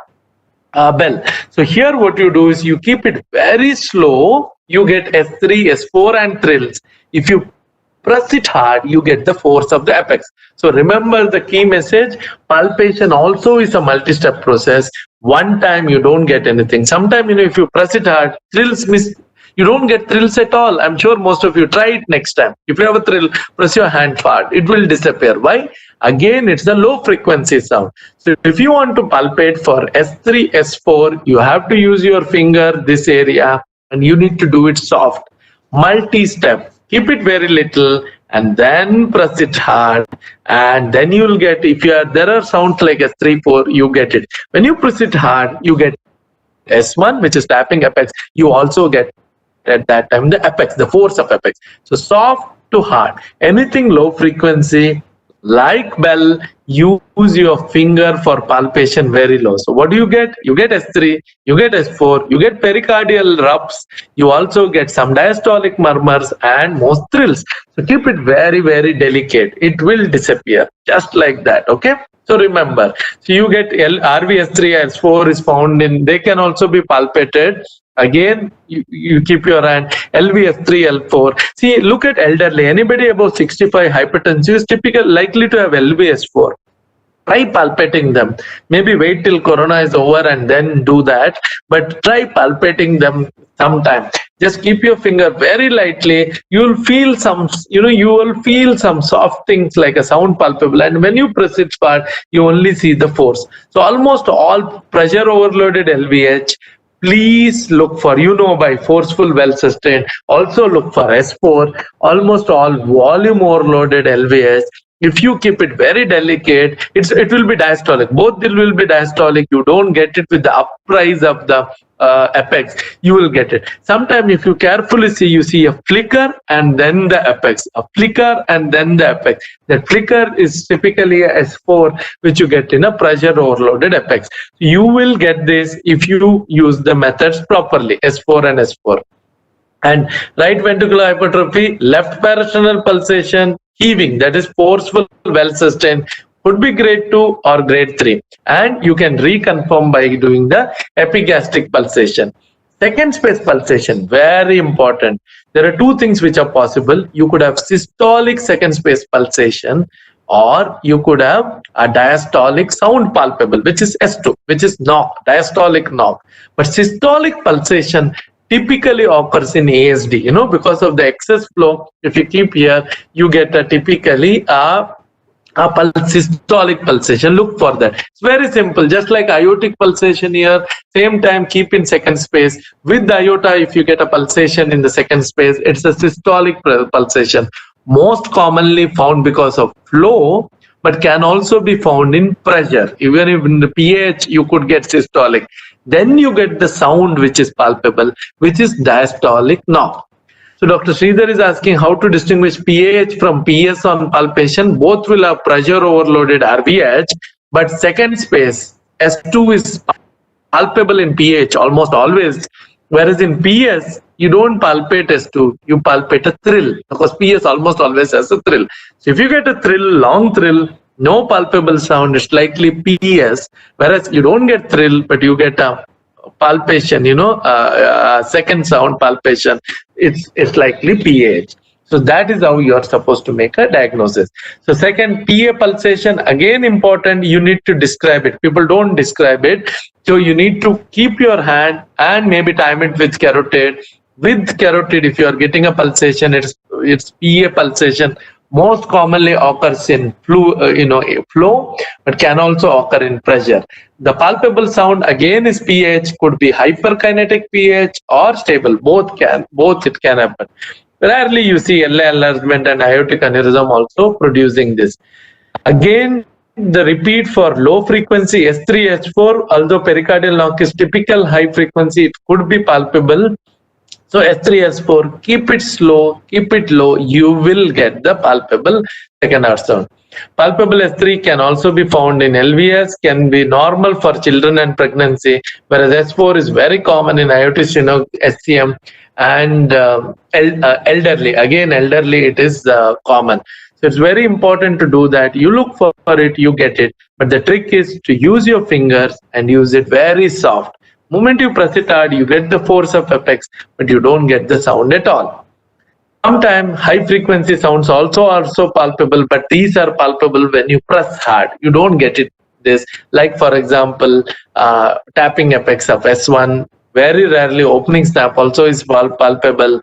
bell. So here what you do is you keep it very slow. You get S3, S4 and thrills. If you press it hard, you get the force of the apex. So remember the key message, palpation also is a multi-step process. One time you don't get anything. Sometimes, if you press it hard, thrills miss. You don't get thrills at all. I'm sure most of you try it next time. If you have a thrill, press your hand hard. It will disappear. Why? Again, it's the low frequency sound. So if you want to palpate for S3, S4, you have to use your finger, this area, and you need to do it soft. Multi-step. Keep it very little and then press it hard, and then you will get, if there are sounds like S3, 4, you get it. When you press it hard, you get S1, which is tapping apex. You also get at that time the apex, the force of apex. So soft to hard. Anything low frequency like bell, use your finger for palpation very low. So what do you get? You get S3, you get S4, you get pericardial rubs, you also get some diastolic murmurs and most thrills. So keep it very, very delicate. It will disappear just like that. Okay. So remember, so you get RV-S3, S4 is found in, they can also be palpated. Again, you keep your hand, LV-S3, L4. See, look at elderly. Anybody above 65 hypertensive is typically likely to have LV-S4. Try palpating them. Maybe wait till corona is over and then do that. But try palpating them sometime. Just keep your finger very lightly. You will feel some, you will feel some soft things like a sound palpable. And when you press it hard, you only see the force. So almost all pressure overloaded LVH, please look for, by forceful well sustained. Also look for S4. Almost all volume overloaded LVH. If you keep it very delicate, it will be diastolic. Both will be diastolic. You don't get it with the uprise of the apex. You will get it. Sometimes if you carefully see, you see a flicker and then the apex. A flicker and then the apex. That flicker is typically a S4, which you get in a pressure overloaded apex. You will get this if you use the methods properly, S4 and S4. And right ventricular hypertrophy, left parasternal pulsation, heaving, that is forceful, well sustained, could be grade 2 or grade 3. And you can reconfirm by doing the epigastric pulsation. Second space pulsation, very important. There are two things which are possible. You could have systolic second space pulsation, or you could have a diastolic sound palpable, which is S2, which is knock, diastolic knock. But systolic pulsation typically occurs in ASD, because of the excess flow. If you keep here, you get typically a systolic pulsation. Look for that. It's very simple, just like aortic pulsation here. Same time, keep in second space. With the aorta, if you get a pulsation in the second space, it's a systolic pulsation, most commonly found because of flow, but can also be found in pressure. Even if in the pH you could get systolic, then you get the sound which is palpable, which is diastolic knock. So Dr. Sridhar is asking how to distinguish PAH from PS on palpation. Both will have pressure overloaded RVH, but second space S2 is palpable in PH almost always, whereas in PS you don't palpate S2, you palpate a thrill, because PS almost always has a thrill. So if you get a thrill, long thrill, no palpable sound, it's likely PS, whereas you don't get thrill, but you get a palpation, second sound palpation, it's likely PAH. So that is how you are supposed to make a diagnosis. So second, PA pulsation, again important, you need to describe it. People don't describe it. So you need to keep your hand and maybe time it with carotid. With carotid, if you are getting a pulsation, it's PA pulsation. Most commonly occurs in flow, but can also occur in pressure. The palpable sound again is pH, could be hyperkinetic pH or stable. Both it can happen. Rarely you see LA enlargement and aortic aneurysm also producing this. Again, the repeat for low frequency S3, S4, although pericardial knock is typical high frequency, it could be palpable. So S3, S4, keep it slow, keep it low, you will get the palpable second heart sound. Palpable S3 can also be found in LVS, can be normal for children and pregnancy, whereas S4 is very common in aortic stenosis, SCM, and elderly. Again, elderly, it is common. So it's very important to do that. You look for it, you get it. But the trick is to use your fingers and use it very soft. Moment you press it hard, you get the force of apex, but you don't get the sound at all. Sometimes high frequency sounds also are so palpable, but these are palpable when you press hard. You don't get it this. Like for example, tapping apex of S1, very rarely opening snap also is palpable,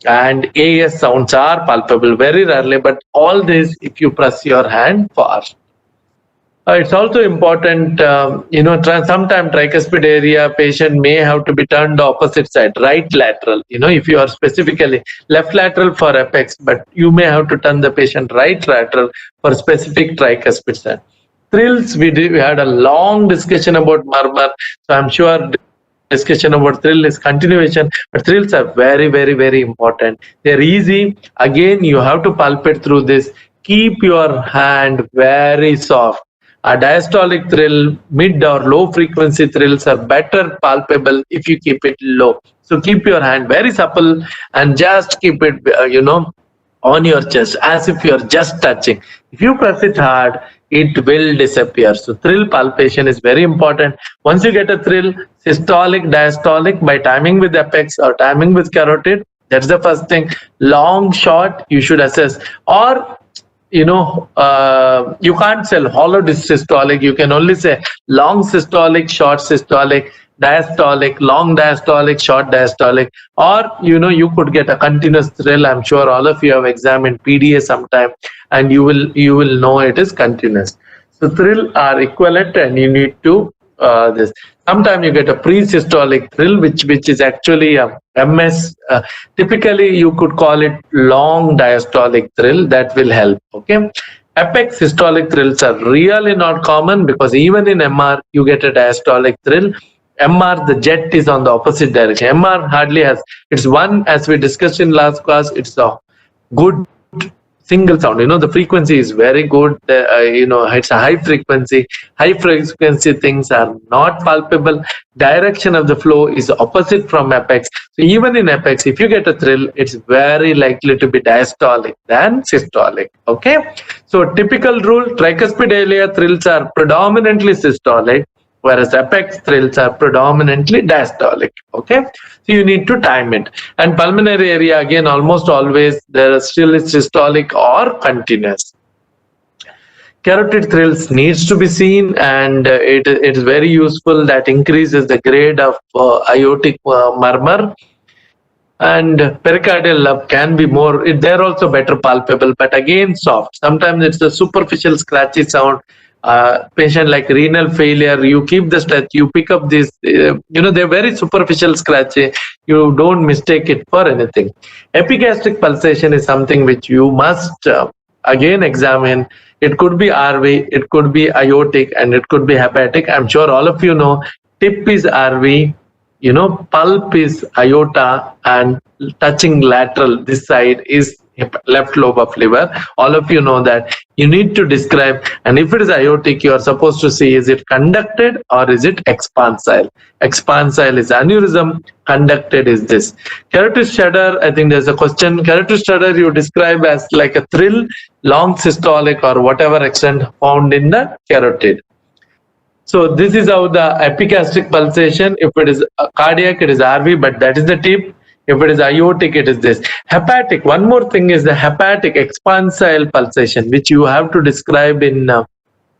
and AS sounds are palpable very rarely, but all this if you press your hand fast. It's also important, sometimes tricuspid area patient may have to be turned the opposite side, right lateral. If you are specifically left lateral for apex, but you may have to turn the patient right lateral for specific tricuspid side. Thrills, we had a long discussion about murmur, so I'm sure discussion about thrill is continuation, but thrills are very, very, very important. They're easy. Again, you have to palpate through this. Keep your hand very soft. A diastolic thrill, mid or low frequency thrills are better palpable if you keep it low. So keep your hand very supple and just keep it, on your chest as if you are just touching. If you press it hard, it will disappear. So thrill palpation is very important. Once you get a thrill, systolic, diastolic, by timing with apex or timing with carotid, that's the first thing. Long, short, you should assess. Or you can't say hollow systolic. You can only say long systolic, short systolic, diastolic, long diastolic, short diastolic, or you could get a continuous thrill. I'm sure all of you have examined PDA sometime, and you will know it is continuous. So thrill are equivalent, and you need to this. Sometimes you get a pre-systolic thrill, which is actually a MS. Typically, you could call it long diastolic thrill. That will help. Okay. Apex systolic thrills are really not common, because even in MR, you get a diastolic thrill. MR, the jet is on the opposite direction. MR hardly has. It's one, as we discussed in last class, it's a good single sound. The frequency is very good. It's a high frequency. High frequency things are not palpable. Direction of the flow is opposite from apex. So even in apex, if you get a thrill, it's very likely to be diastolic than systolic. Okay. So typical rule, tricuspid area thrills are predominantly systolic, whereas apex thrills are predominantly diastolic. Okay, so you need to time it. And pulmonary area, again, almost always there still is systolic or continuous. Carotid thrills needs to be seen, and it is very useful. That increases the grade of aortic murmur. And pericardial lump can be more, they're also better palpable, but again soft. Sometimes it's a superficial scratchy sound. Patient like renal failure, you keep the stretch, you pick up this, they're very superficial scratchy. You don't mistake it for anything. Epigastric pulsation is something which you must again examine. It could be RV, it could be aortic, and it could be hepatic. I'm sure all of you know tip is RV, pulp is aorta, and touching lateral, this side is left lobe of liver. All of you know that. You need to describe, and if it is aortic, you are supposed to see, is it conducted or is it expansile? Expansile is aneurysm, conducted is this. Carotid shudder, I think there's a question. Carotid shudder you describe as like a thrill, long systolic or whatever extent found in the carotid. So this is how the epigastric pulsation, if it is cardiac, it is RV, but that is the tip. If it is aortic, it is this. Hepatic, one more thing is the hepatic expansile pulsation, which you have to describe in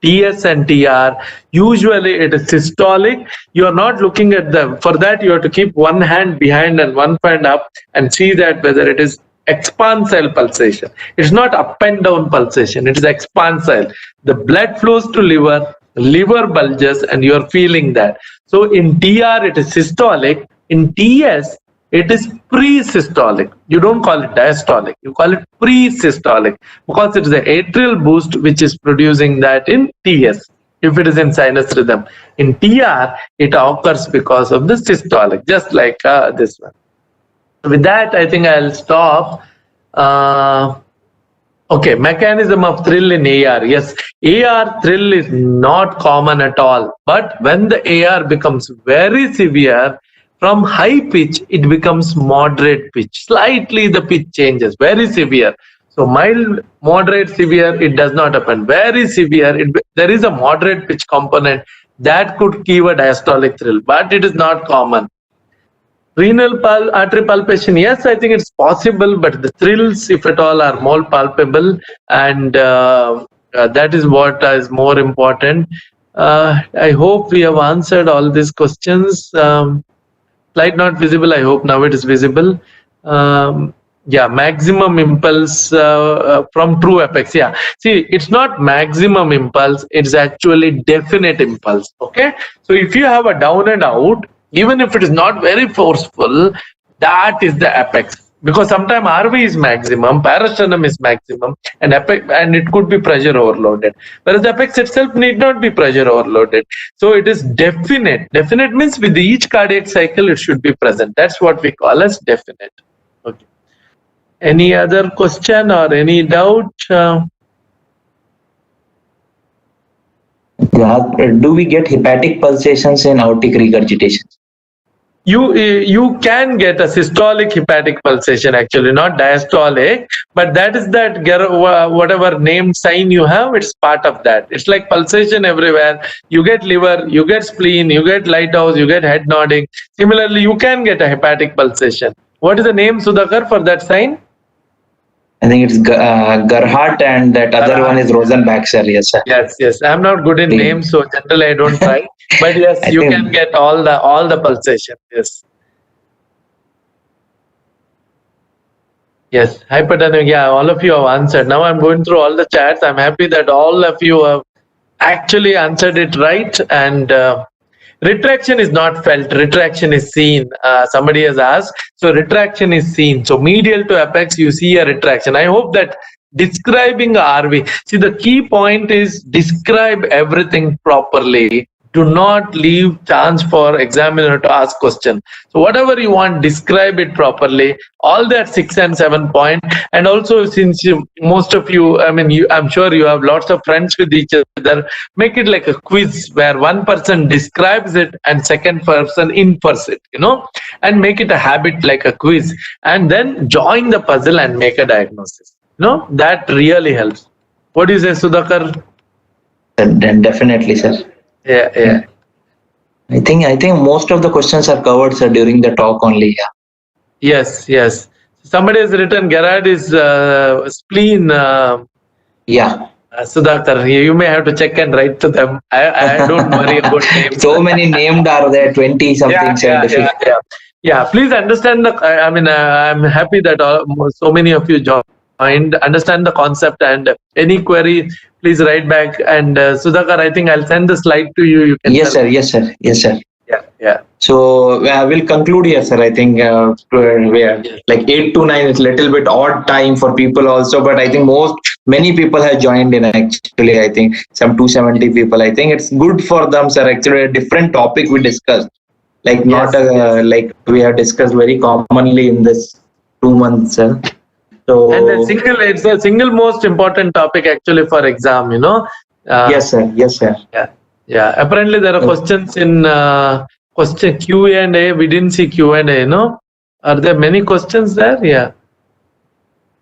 TS and TR. Usually it is systolic. You are not looking at for that you have to keep one hand behind and one hand up and see that whether it is expansile pulsation. It's not up and down pulsation, it is expansile. The blood flows to liver bulges, and you are feeling that. So in TR it is systolic, in TS it is pre-systolic. You don't call it diastolic, you call it pre-systolic, because it is the atrial boost which is producing that in TS. If it is in sinus rhythm, in TR it occurs because of the systolic, just like this one. With that, I think I'll stop. Okay, mechanism of thrill in AR. Yes, AR thrill is not common at all. But when the AR becomes very severe, from high pitch, it becomes moderate pitch. Slightly the pitch changes, very severe. So mild, moderate, severe, it does not happen. Very severe, there is a moderate pitch component that could give a diastolic thrill, but it is not common. Renal artery palpation, yes, I think it's possible, but the thrills, if at all, are more palpable, and that is what is more important. I hope we have answered all these questions. Slide not visible, I hope now it is visible. Yeah, maximum impulse from true apex. Yeah, see, it's not maximum impulse, it's actually definite impulse. Okay, so if you have a down and out, even if it is not very forceful, that is the apex. Because sometimes RV is maximum, parasternum is maximum, and it could be pressure overloaded. Whereas the apex itself need not be pressure overloaded. So it is definite. Definite means with each cardiac cycle it should be present. That's what we call as definite. Okay. Any other question or any doubt? Do we get hepatic pulsations in aortic regurgitation? You can get a systolic hepatic pulsation, actually, not diastolic, but that is that whatever named sign you have, it's part of that. It's like pulsation everywhere. You get liver, you get spleen, you get lighthouse, you get head nodding. Similarly, you can get a hepatic pulsation. What is the name, Sudhakar, for that sign? I think it's Gerhardt, and that other one is Rosenbacher. Yes, sir. Yes. I'm not good in names, so generally I don't try. But yes, you can get all the pulsation. Yes, hypertonic. Yeah, all of you have answered. Now I'm going through all the chats. I'm happy that all of you have actually answered it right. And retraction is not felt, retraction is seen. Somebody has asked. So retraction is seen. So medial to apex, you see a retraction. I hope that describing RV. See, the key point is describe everything properly. Do not leave chance for examiner to ask question. So whatever you want, describe it properly. All that 6 and 7 point. And also, since most of you, I'm sure you have lots of friends with each other, make it like a quiz where one person describes it and second person infers it, and make it a habit like a quiz. And then join the puzzle and make a diagnosis. That really helps. What do you say, Sudhakar? Definitely, sir. Yeah. I think most of the questions are covered, sir, during the talk only. Yeah. Yes. Somebody has written Gerard is spleen. Yeah. Sudhakar, you may have to check and write to them. I don't worry about names. So many named are there, 20 something. Yeah. Yeah, please understand I'm happy that so many of you joined. Understand the concept, and any query, please write back. And Sudhakar, I think I'll send the slide to you. You can. Yes, sir. Yes, sir. Yes, sir. Yeah. So we'll conclude here, sir. I think we are like 8 to 9 is little bit odd time for people also, but I think many people have joined in actually. I think some 270 people. I think it's good for them, sir. Actually, a different topic we discussed, like not like we have discussed very commonly in this 2 months, sir. So And it's a single most important topic actually for exam. yes, sir. Yes, sir. Yeah. Apparently there are questions in question Q&A. We didn't see Q&A. Are there many questions there? Yeah.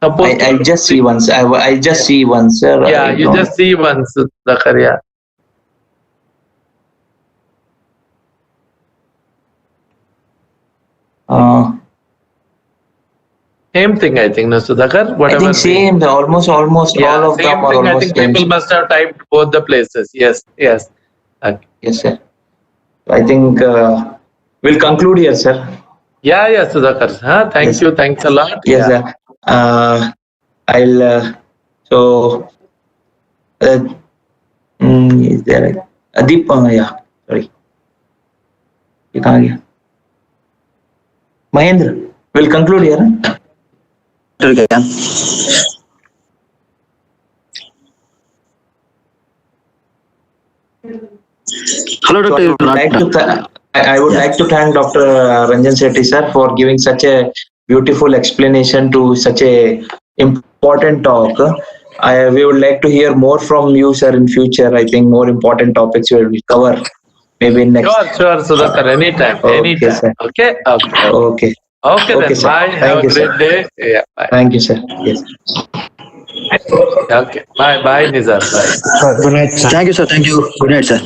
I just see one, sir. I just see one, sir. Yeah, you just see one, Sudhakar. Yeah. Same thing, I think, no, Sudhakar? Whatever. I think same, almost all of them are almost I think same. people must have typed both the places. Yes. Okay. Yes, sir. I think we'll conclude here, sir. Yeah, Sudhakar. Thank you. Thanks a lot. Yes, sir. I'll so is there Deep? Yeah, sorry. ये कहाँ गया? Mahendra, we'll conclude here. Hello, Dr. I would like to thank Dr. Ranjan Sethi, sir, for giving such a beautiful explanation to such a important talk. We would like to hear more from you, sir, in future. I think more important topics we will cover maybe next. Sure, Sudhakar. Anytime. Sir. Okay. Okay. Okay, then. Sir. Bye. Have a great day. Yeah. Bye. Thank you, sir. Yes. Okay. Bye, Nizar. Bye. Good night. Thank you, sir. Thank you. Good night, sir.